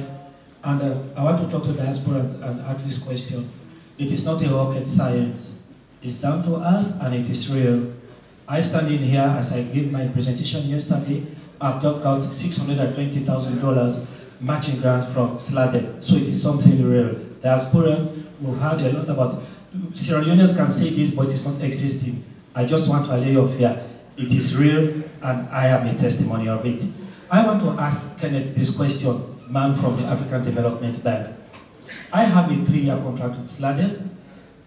S8: and I want to talk to diaspora and ask this question. It is not a rocket science. It's down to earth and it is real. I stand in here as I gave my presentation yesterday. I've just got $620,000 matching grant from SLADEF, so it is something real. Diasporans, we've heard a lot about, Sierra Leoneans can say this, but it's not existing. I just want to allay your fear. It is real, and I am a testimony of it. I want to ask Kenneth this question, man from the African Development Bank. I have a 3-year contract with SLADEF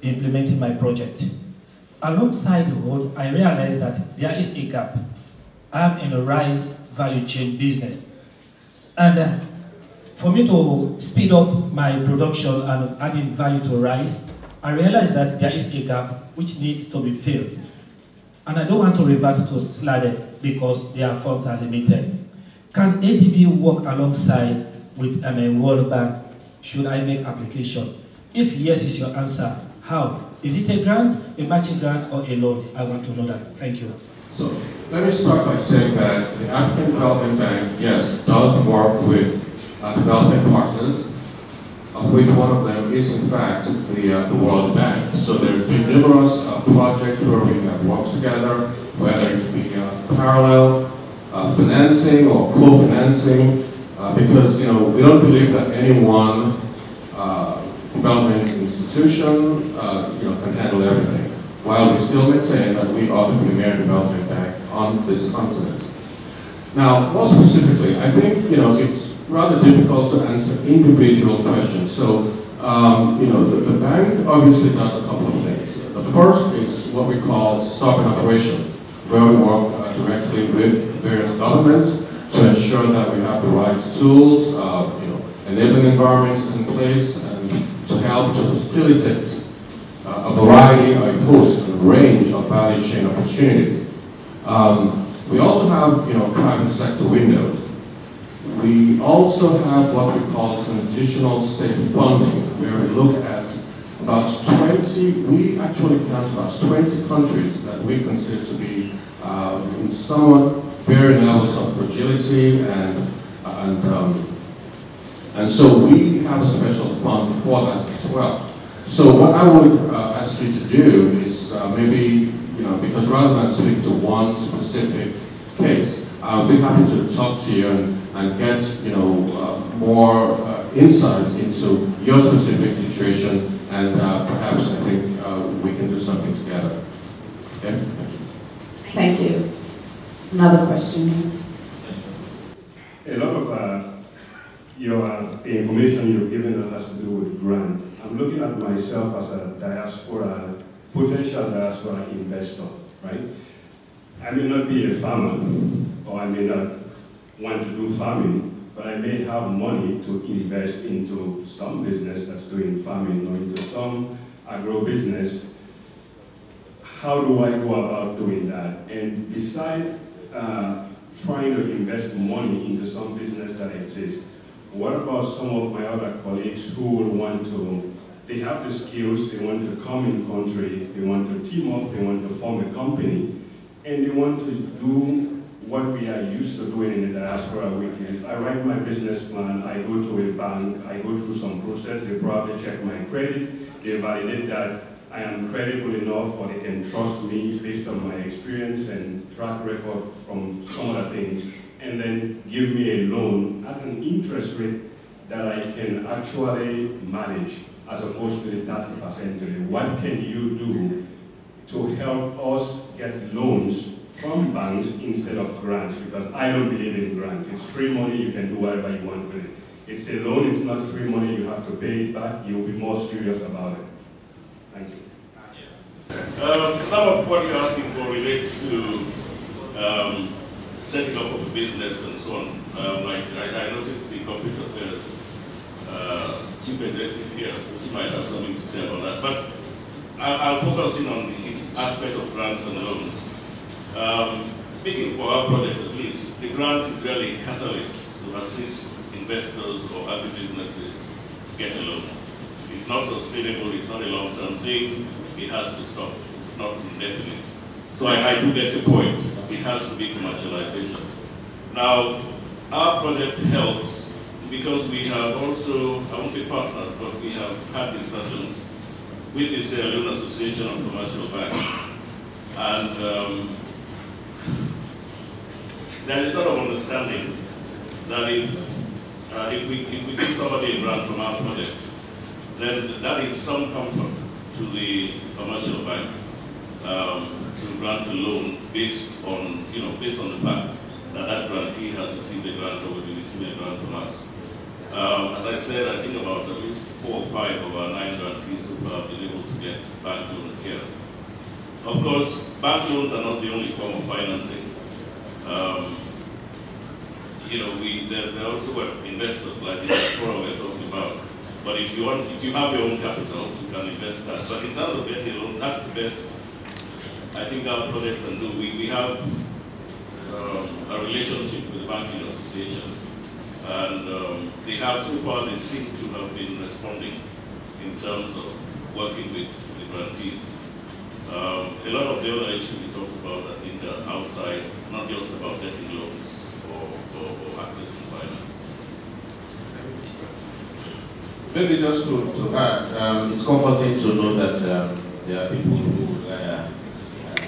S8: implementing my project. Alongside the road, I realized that there is a gap. I'm in a rice value chain business. And for me to speed up my production and adding value to rice, I realized that there is a gap which needs to be filled. And I don't want to revert to SLADEF because their funds are limited. Can ADB work alongside with World Bank? Should I make application? If yes is your answer, how? Is it a grant, a matching grant, or a loan? I want to know that. Thank you.
S7: So let me start by saying that the African Development Bank, yes, does work with development partners, of which one of them is in fact the World Bank. So there have been numerous projects where we have worked together, whether it be parallel financing or co-financing, because we don't believe that any one development institution can handle everything, while we still maintain that we are the premier development bank on this continent. Now, more specifically, I think it's rather difficult to answer individual questions. So, the bank obviously does a couple of things. The first is what we call sovereign operation, where we work directly with various governments to ensure that we have the right tools, enabling environments is in place, and to help to facilitate a variety, a host, a range of value chain opportunities. We also have, private sector windows. We also have what we call transitional state funding, where we look at about 20, we actually count about 20 countries that we consider to be in somewhat varying levels of fragility, and so we have a special fund for that as well. So what I would ask you to do is maybe, because rather than speak to one specific case, I'll be happy to talk to you and get, more insights into your specific situation, and perhaps I think we can do something together. Okay?
S9: Thank you. Another question.
S7: a lot of the information you've given us has to do with grant. I'm looking at myself as a potential diaspora investor, right? I may not be a farmer, or I may not want to do farming, but I may have money to invest into some business that's doing farming or into some agro-business. How do I go about doing that? And besides trying to invest money into some business that exists, what about some of my other colleagues who will want to, they have the skills, they want to come in country, they want to team up, they want to form a company, and they want to do what we are used to doing in the diaspora, which is I write my business plan, I go to a bank, I go through some process, they probably check my credit, they validate that I am credible enough or they can trust me based on my experience and track record from some other things, and then give me a loan at an interest rate that I can actually manage as opposed to the 30% today. What can you do to help us get loans from banks instead of grants? Because I don't believe in grants. It's free money, you can do whatever you want with it. It's a loan, it's not free money, you have to pay it back, you'll be more serious about it. Thank you.
S5: Some of what you're asking for relates to setting up of a business and so on. Like I noticed the corporate affairs chief executive here, so she might have something to say about that. But I'll focus in on this aspect of grants and loans. Speaking for our project at least, the grant is really a catalyst to assist investors or agribusinesses get a loan. It's not sustainable, it's not a long-term thing, it has to stop. It's not indefinite. So I do get your point. It has to be commercialization. Now, our project helps because we have also, I won't say partnered, but we have had discussions with the Sierra Leone Association of Commercial Banks. And there is sort of understanding that if we give somebody a grant from our project, then that is some comfort to the commercial bank to grant a loan based on the fact that that grantee has received a grant or will be receiving a grant from us. As I said, I think about at least 4 or 5 of our 9 grantees who have been able to get bank loans here. Of course, bank loans are not the only form of financing. There are also investors like the diaspora we're talking about. But if you have your own capital, you can invest that. But in terms of getting a loan, that's the best I think our project can do. We have a relationship with the banking association. And they have, so far, they seem to have been responding in terms of working with the grantees. A lot of the other issues we talked about, I think, are outside, not just about getting loans or accessing finance.
S4: Maybe just to add, it's comforting to know that there are people who would rather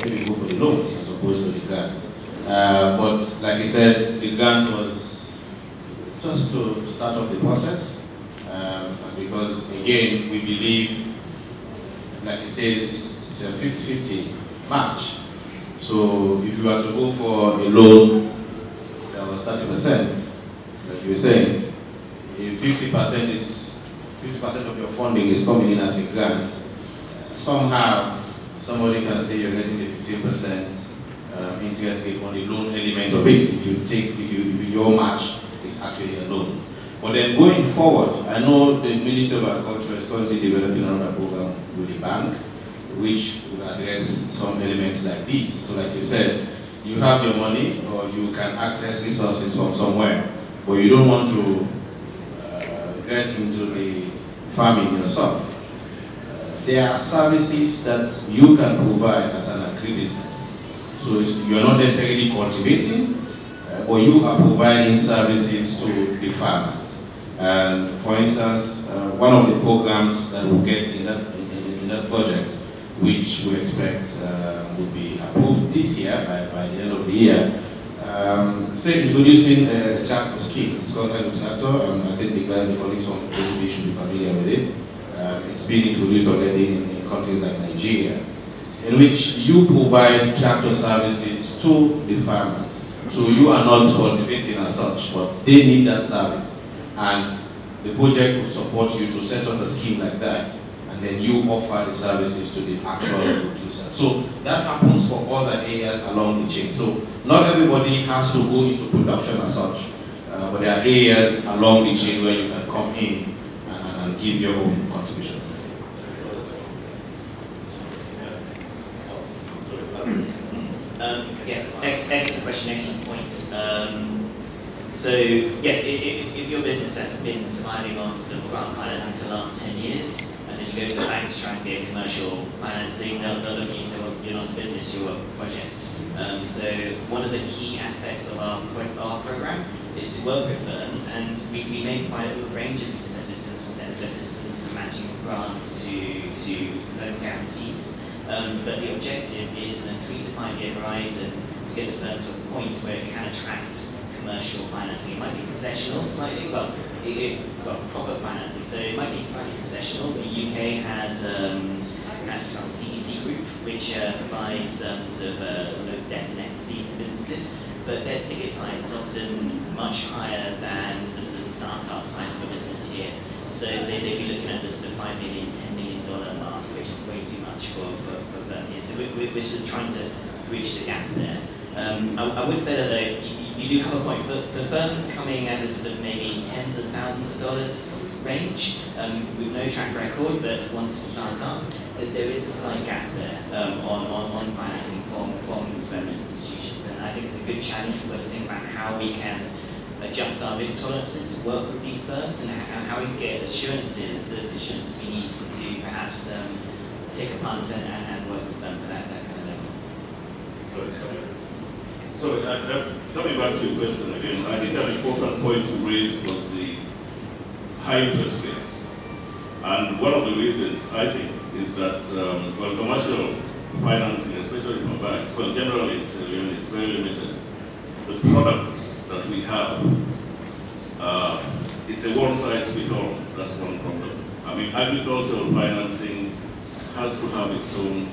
S4: maybe go for the loans as opposed to the grants. But like I said, the grant was just to start off the process, because again, we believe, like it says, it's a 50-50 match. So if you were to go for a loan that was 30%, like you were saying, if 50% of your funding is coming in as a grant, somehow somebody can say you're getting the 15% interest rate on the loan element of it. If your match is actually a loan. But then going forward, I know the Ministry of Agriculture is currently developing another program with the bank, which will address some elements like these. So like you said, you have your money or you can access resources from somewhere, but you don't want to get into the farming yourself. There are services that you can provide as an agribusiness. So you're not necessarily cultivating, but you are providing services to the farmers. And for instance, one of the programs that we'll get in that project, which we expect will be approved this year by the end of the year, say introducing a tractor scheme. It's called Agribusiness. I think the colleagues from the should be familiar with it. It's been introduced already in countries like Nigeria, in which you provide tractor services to the farmers. So you are not cultivating as such, but they need that service. And the project will support you to set up a scheme like that, and then you offer the services to the actual producer. So that happens for other areas along the chain. So not everybody has to go into production as such, but there are areas along the chain where you can come in and give your own contributions.
S3: Yeah, excellent question, excellent point. So yes, if your business has been surviving on sort of grant financing for the last 10 years, and then you go to a bank to try and get commercial financing, they'll look at you and say, well, you're not a business, you're a project. So one of the key aspects of our program is to work with firms, and we may provide a range of assistance, from technical assistance to matching grants to loan guarantees. But the objective is in a 3 to 5 year horizon to get the firm to a point where it can attract commercial financing. It might be concessional slightly, but proper financing. So it might be slightly concessional. The UK has for example, CDC Group, which provides sort of debt and equity to businesses, but their ticket size is often much higher than the sort of startup size of a business here. So they'd be looking at the sort of $5 million, $10 million mark, which is way too much for them here. So we're sort of trying to bridge the gap there. I would say that you do have a point. For firms coming at the sort of maybe tens of thousands of dollars range, with no track record but want to start up, there is a slight gap there on financing from development institutions. And I think it's a good challenge. We've got to think about how we can adjust our risk tolerances to work with these firms, and how we can get assurances, the assurances we need to perhaps take a punt and work with firms at that kind of level.
S5: So coming back to your question again, I think an important point to raise was the high interest rates. And one of the reasons, I think, is that, well, commercial financing, especially from banks, well, generally it's very limited. The products that we have, it's a one-size-fits-all. That's one problem. I mean, agricultural financing has to have its own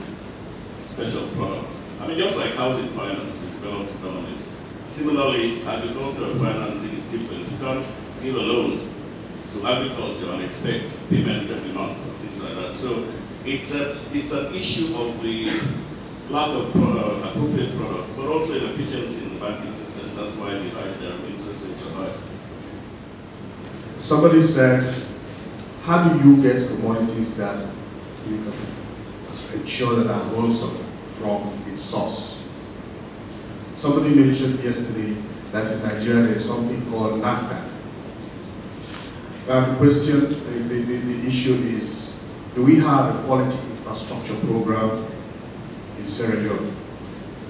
S5: special product. I mean, just like housing finance in developed economies. Similarly, agricultural financing is different. You can't give a loan to agriculture and expect payments every month or things like that. So it's an issue of the lack of appropriate products, but also inefficiency in the banking system. That's why the interest rates are high.
S7: Somebody said, how do you get commodities that you can ensure that are wholesome from its source? Somebody mentioned yesterday that in Nigeria there is something called NAFDAC. The question, the issue is, do we have a quality infrastructure program in Sierra Leone?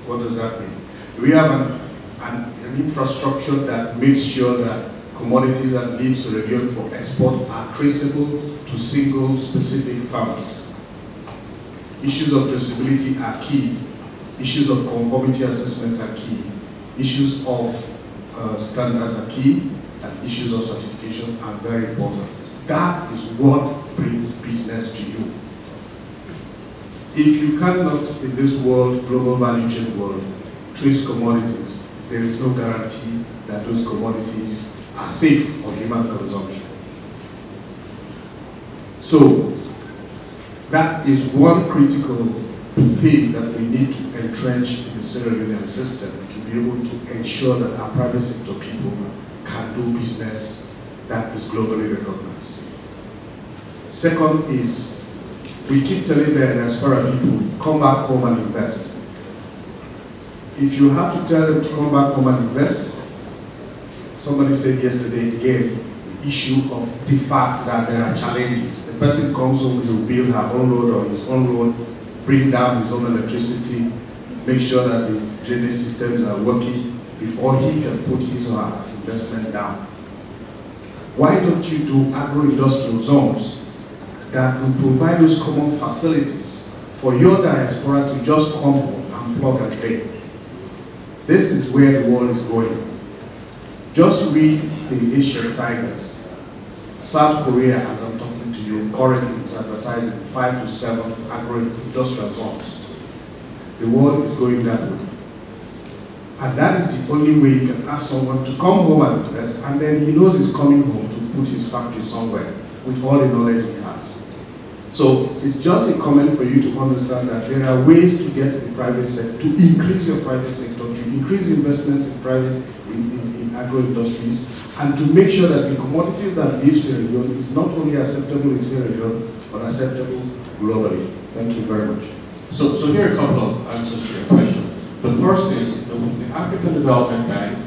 S7: What does that mean? Do we have an infrastructure that makes sure that commodities that leave Sierra Leone for export are traceable to single specific farms? Issues of traceability are key. Issues of conformity assessment are key. Issues of standards are key. And issues of certification are very important. That is what brings business to you. If you cannot, in this world, global value chain world, trace commodities, there is no guarantee that those commodities are safe for human consumption. So, that is one critical thing that we need to entrench in the Sierra Leonean system to be able to ensure that our private sector people can do business that is globally recognized. Second is, we keep telling the diaspora people, come back home and invest. If you have to tell them to come back home and invest, somebody said yesterday again, the issue of the fact that there are challenges. The person comes home to build her own road or his own road, bring down his own electricity, make sure that the drainage systems are working before he can put his or her investment down. Why don't you do agro-industrial zones that will provide those common facilities for your diaspora to just come home and plug and play? This is where the world is going. Just read the Asian Tigers. South Korea, as I'm talking to you, currently is advertising 5 to 7 agro-industrial zones. The world is going that way. And that is the only way you can ask someone to come home and invest, and then he knows he's coming home to put his factory somewhere with all the knowledge he has. So it's just a comment for you to understand that there are ways to get the private sector, to increase your private sector, to increase investments in in agro industries, and to make sure that the commodities that leave Sierra Leone is not only acceptable in Sierra Leone, but acceptable globally. Thank you very much.
S9: So here are a couple of answers to your question. The first is the African Development Bank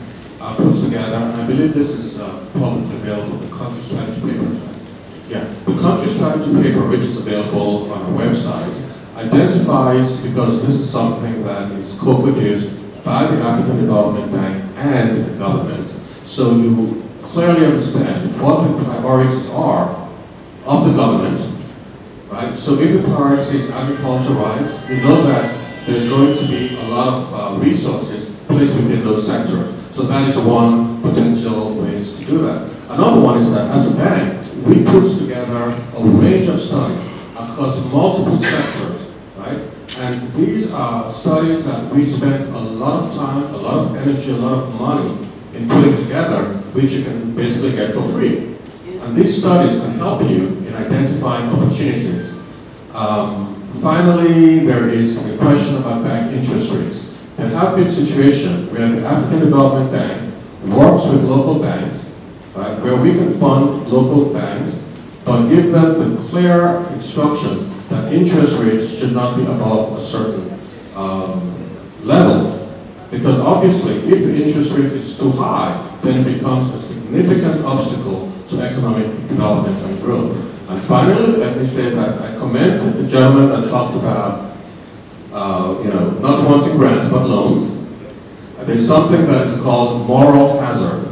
S9: puts together, and I believe this is publicly available, the country strategy paper. Yeah, the country strategy paper, which is available on our website, identifies, because this is something that is co-produced by the African Development Bank and the government, so you clearly understand what the priorities are of the government, right? So if the priority is agriculture rights, you know that there's going to be a lot of resources placed within those sectors. So that is one potential ways to do that. Another one is that as a bank, we put together a range of studies across multiple sectors, right? And these are studies that we spend a lot of time, a lot of energy, a lot of money in putting together, which you can basically get for free. And these studies can help you in identifying opportunities. Finally, there is a question about bank interest rates. There have been situations where the African Development Bank works with local banks, right, where we can fund local banks, but give them the clear instructions that interest rates should not be above a certain level. Because obviously, if the interest rate is too high, then it becomes a significant obstacle to economic development and growth. And finally, let me say that I commend the gentleman that talked about, not wanting grants but loans. And there's something that is called moral hazard.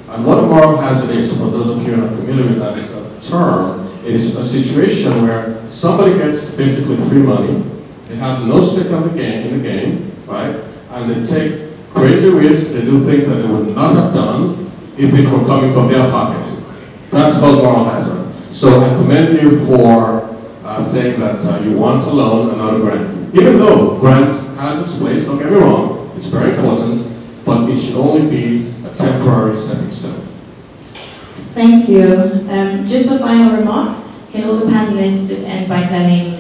S9: And what a moral hazard is, for those of you who are familiar with that term, it is a situation where somebody gets basically free money, they have no stake in the game, right? And they take crazy risks, they do things that they would not have done if it were coming from their pocket. That's called moral hazard. So I commend you for saying that you want a loan and not a grant. Even though grants has its place, don't get me wrong, it's very important, but it should only be a temporary stepping stone.
S2: Thank you. Just for final remarks, can all the panelists just end by telling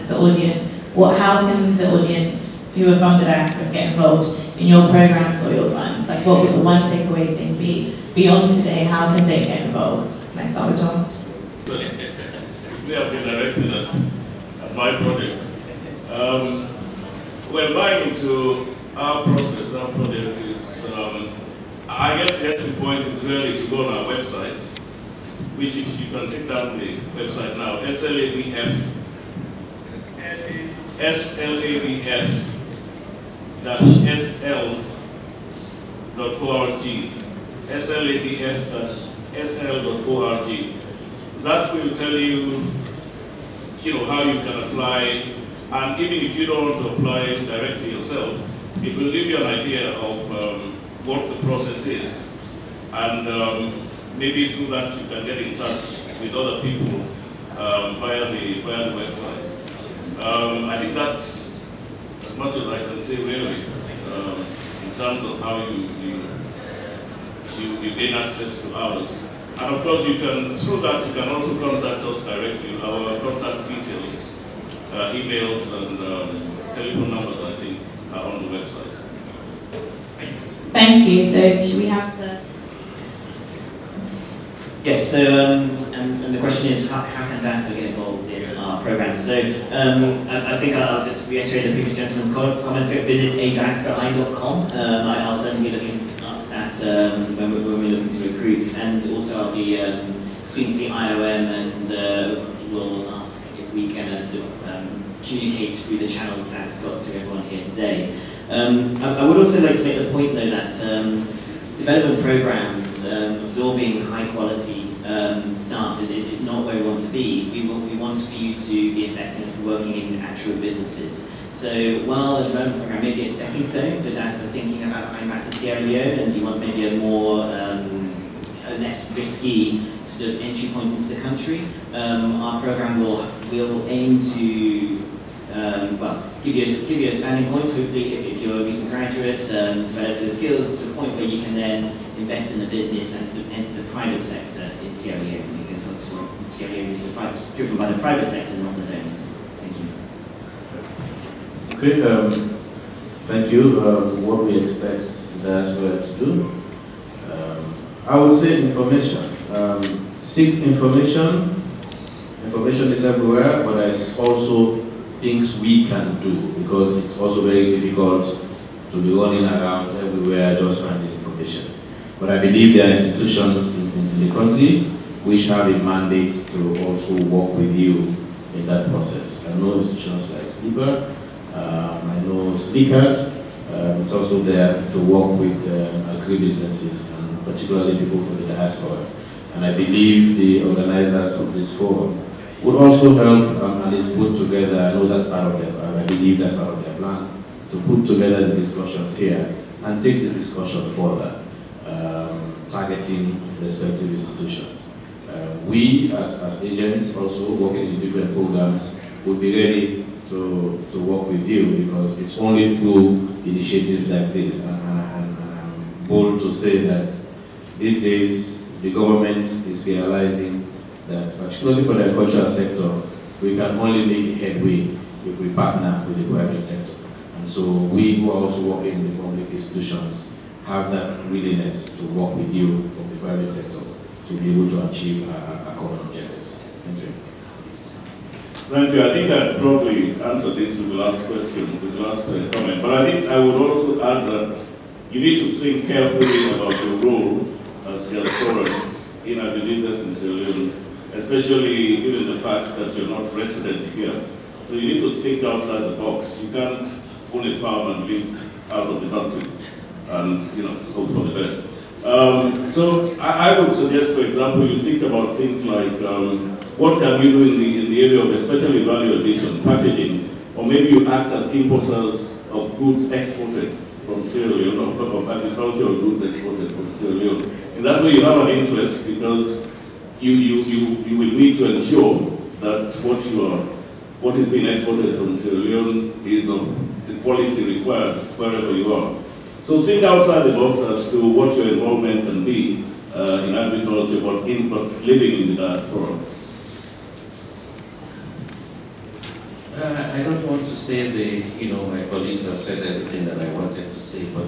S2: the audience, how can the audience who are from the diaspora get involved in your programs or your fund? Like, what would the one takeaway thing be? Beyond today, how can they get involved? Can I start with Tom?
S5: We have been directed at my project. Well, buying into our process, our project is, I guess the entry point is really to go on our website, which you can take down the website now, slabf-sl.org. That will tell you, how you can apply, and even if you don't want to apply directly yourself, it will give you an idea of what the process is, and maybe through that you can get in touch with other people via the website. I think that's as much as I can say really in terms of how you gain access to ours. And of course, through that, you can also contact us directly. Our contact details, emails, and telephone numbers, I think, are on the website.
S2: Thank you. So, should we have the...
S3: Yes, so, and the question is, how can diaspora get involved in our programs? So, I think I'll just reiterate the previous gentleman's comments. Visit adiasporai.com. I'll certainly be looking at when we're looking to recruit, and also I'll be speaking to the IOM, and we'll ask if we can sort of communicate through the channels that's got to everyone here today. I would also like to make the point, though, that development programs absorbing high quality staff is not where we want to be. We want for you to be investing and working in actual businesses. So while a development program may be a stepping stone for diaspora thinking about coming back to Sierra Leone, and you want maybe a more a less risky sort of entry point into the country, our program will aim to well, give you a standing point, hopefully, if you're a recent graduate, develop the skills to a point where you can then invest in the business and enter the private sector in Sierra Leone, because obviously Sierra Leone is driven by the private sector, not the donors. Thank you.
S4: Okay, thank you. What we expect the diaspora to do? I would say information. Seek information. Information is everywhere, but there's also things we can do, because it's also very difficult to be running around everywhere just finding information. But I believe there are institutions in the country which have a mandate to also work with you in that process. I know institutions like Sleeper, I know Slickard, it's also there to work with agribusinesses, and particularly people from the diaspora. And I believe the organizers of this forum would also help at least put together, I know that's part of their, I believe that's part of their plan, to put together the discussions here and take the discussion further, targeting respective institutions. We as agents also working in different programs would be ready to work with you, because it's only through initiatives like this, and I'm bold to say that these days the government is realizing that, particularly for the agricultural sector, we can only make headway if we partner with the private sector. And so we who are also working in the public institutions have that willingness to work with you from the private sector to be able to achieve our common objectives. Thank you.
S5: Thank you. I think I'd probably answer this with the last question, with the last comment. But I think I would also add that you need to think carefully about your role as diasporans in agribusiness in Sierra Leone, especially given the fact that you're not resident here. So you need to think outside the box. You can't own a farm and live out of the country and, hope for the best. So I would suggest, for example, you think about things like what can you do in the area of especially value addition, packaging, or maybe you act as importers of goods exported from Sierra Leone, or of agricultural goods exported from Sierra Leone. In that way you have an interest, because you will need to ensure that what is being exported from Sierra Leone is of the quality required wherever you are. So think outside the box as to what your involvement can be in agriculture, but living in the diaspora.
S6: I don't want to say my colleagues have said everything that I wanted to say, but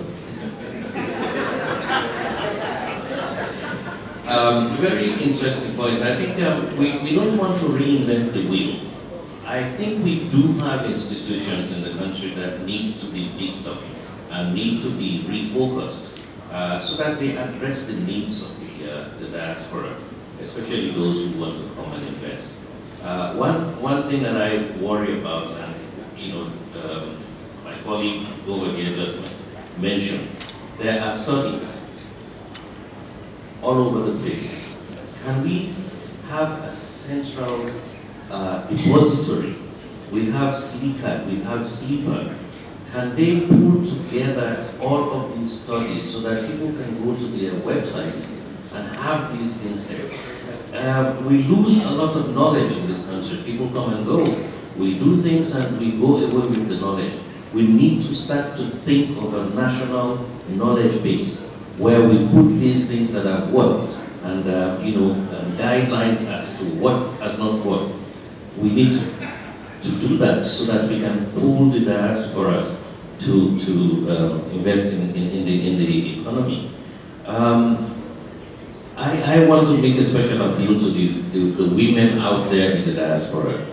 S6: very interesting points. I think we don't want to reinvent the wheel. I think we do have institutions in the country that need to be beefed up and need to be refocused so that they address the needs of the diaspora, especially those who want to come and invest. One thing that I worry about, and my colleague over here just mentioned, there are studies all over the place. Can we have a central depository? We have Slickard, we have Sleeper. Can they pull together all of these studies so that people can go to their websites and have these things there? We lose a lot of knowledge in this country. People come and go. We do things and we go away with the knowledge. We need to start to think of a national knowledge base where we put these things that have worked and guidelines as to what has not worked. We need to do that so that we can pull the diaspora to invest in the economy. I want to make a special appeal to the women out there in the diaspora.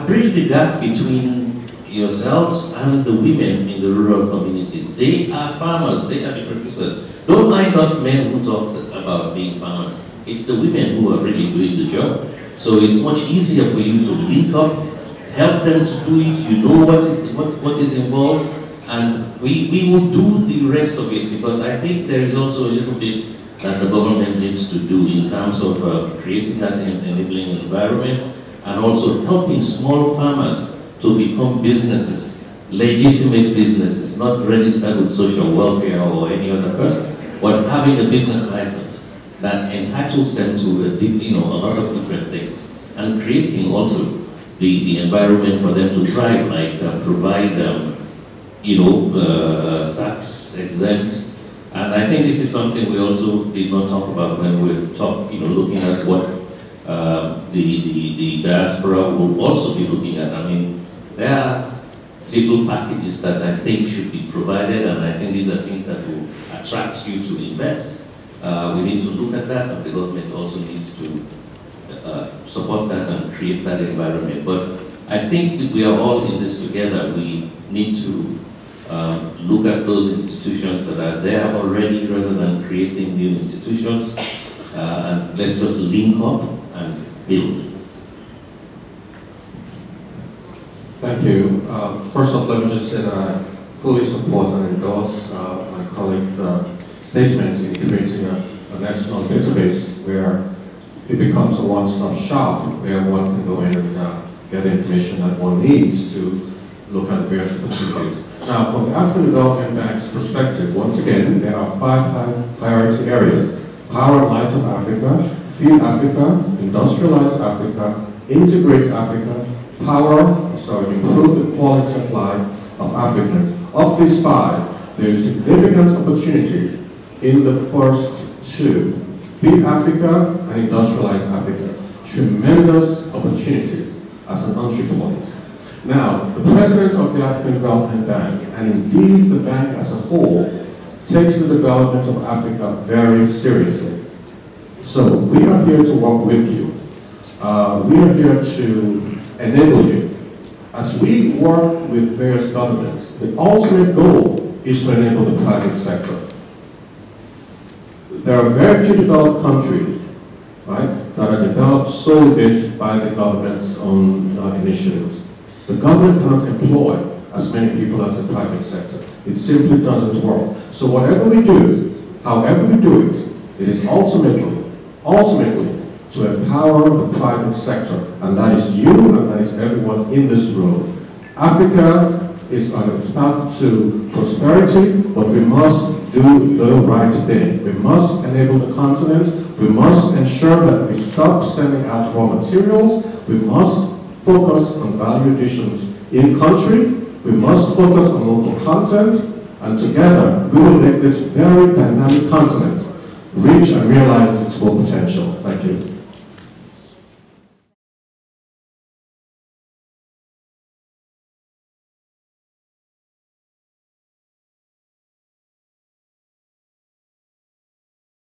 S6: Bridge the gap between yourselves and the women in the rural communities. They are farmers, they are the producers. Don't mind us men who talk about being farmers. It's the women who are really doing the job. So it's much easier for you to link up, help them to do it, you know what is involved, and we will do the rest of it, because I think there is also a little bit that the government needs to do in terms of creating that enabling environment, and also helping small farmers to become businesses, legitimate businesses, not registered with social welfare or any other person, but having a business license that entitles them to a lot of different things, and creating also the environment for them to thrive, like provide tax exempts. And I think this is something we also did not talk about when we were looking at what the diaspora will also be looking at. I mean, there are little packages that I think should be provided, and I think these are things that will attract you to invest. We need to look at that, and the government also needs to support that and create that environment. But I think we are all in this together. We need to look at those institutions that are there already rather than creating new institutions, and let's just link up and build.
S9: Thank you. First off, let me just say that I fully support and endorse my colleague's statement in creating a national database where it becomes a one-stop shop where one can go in and get the information that one needs to look at various opportunities. Now, from the African Development Bank's perspective, once again, there are 5 priority areas: power and light of Africa, feed Africa, industrialize Africa, integrate Africa, improve the quality of life of Africans. Of these 5, there is significant opportunity in the first 2, feed Africa and industrialize Africa. Tremendous opportunities as an entry point. Now, the President of the African Development Bank, and indeed the bank as a whole, takes the development of Africa very seriously. So we are here to work with you. We are here to enable you. As we work with various governments, the ultimate goal is to enable the private sector. There are very few developed countries, right, that are developed solely based by the government's own initiatives. The government cannot employ as many people as the private sector. It simply doesn't work. So whatever we do, however we do it, it is ultimately to empower the private sector, and that is you and that is everyone in this room. Africa is on its path to prosperity, but we must do the right thing. We must enable the continent. We must ensure that we stop sending out raw materials. We must focus on value additions in country. We must focus on local content, and together we will make this very dynamic continent reach and realize its full potential. Thank you.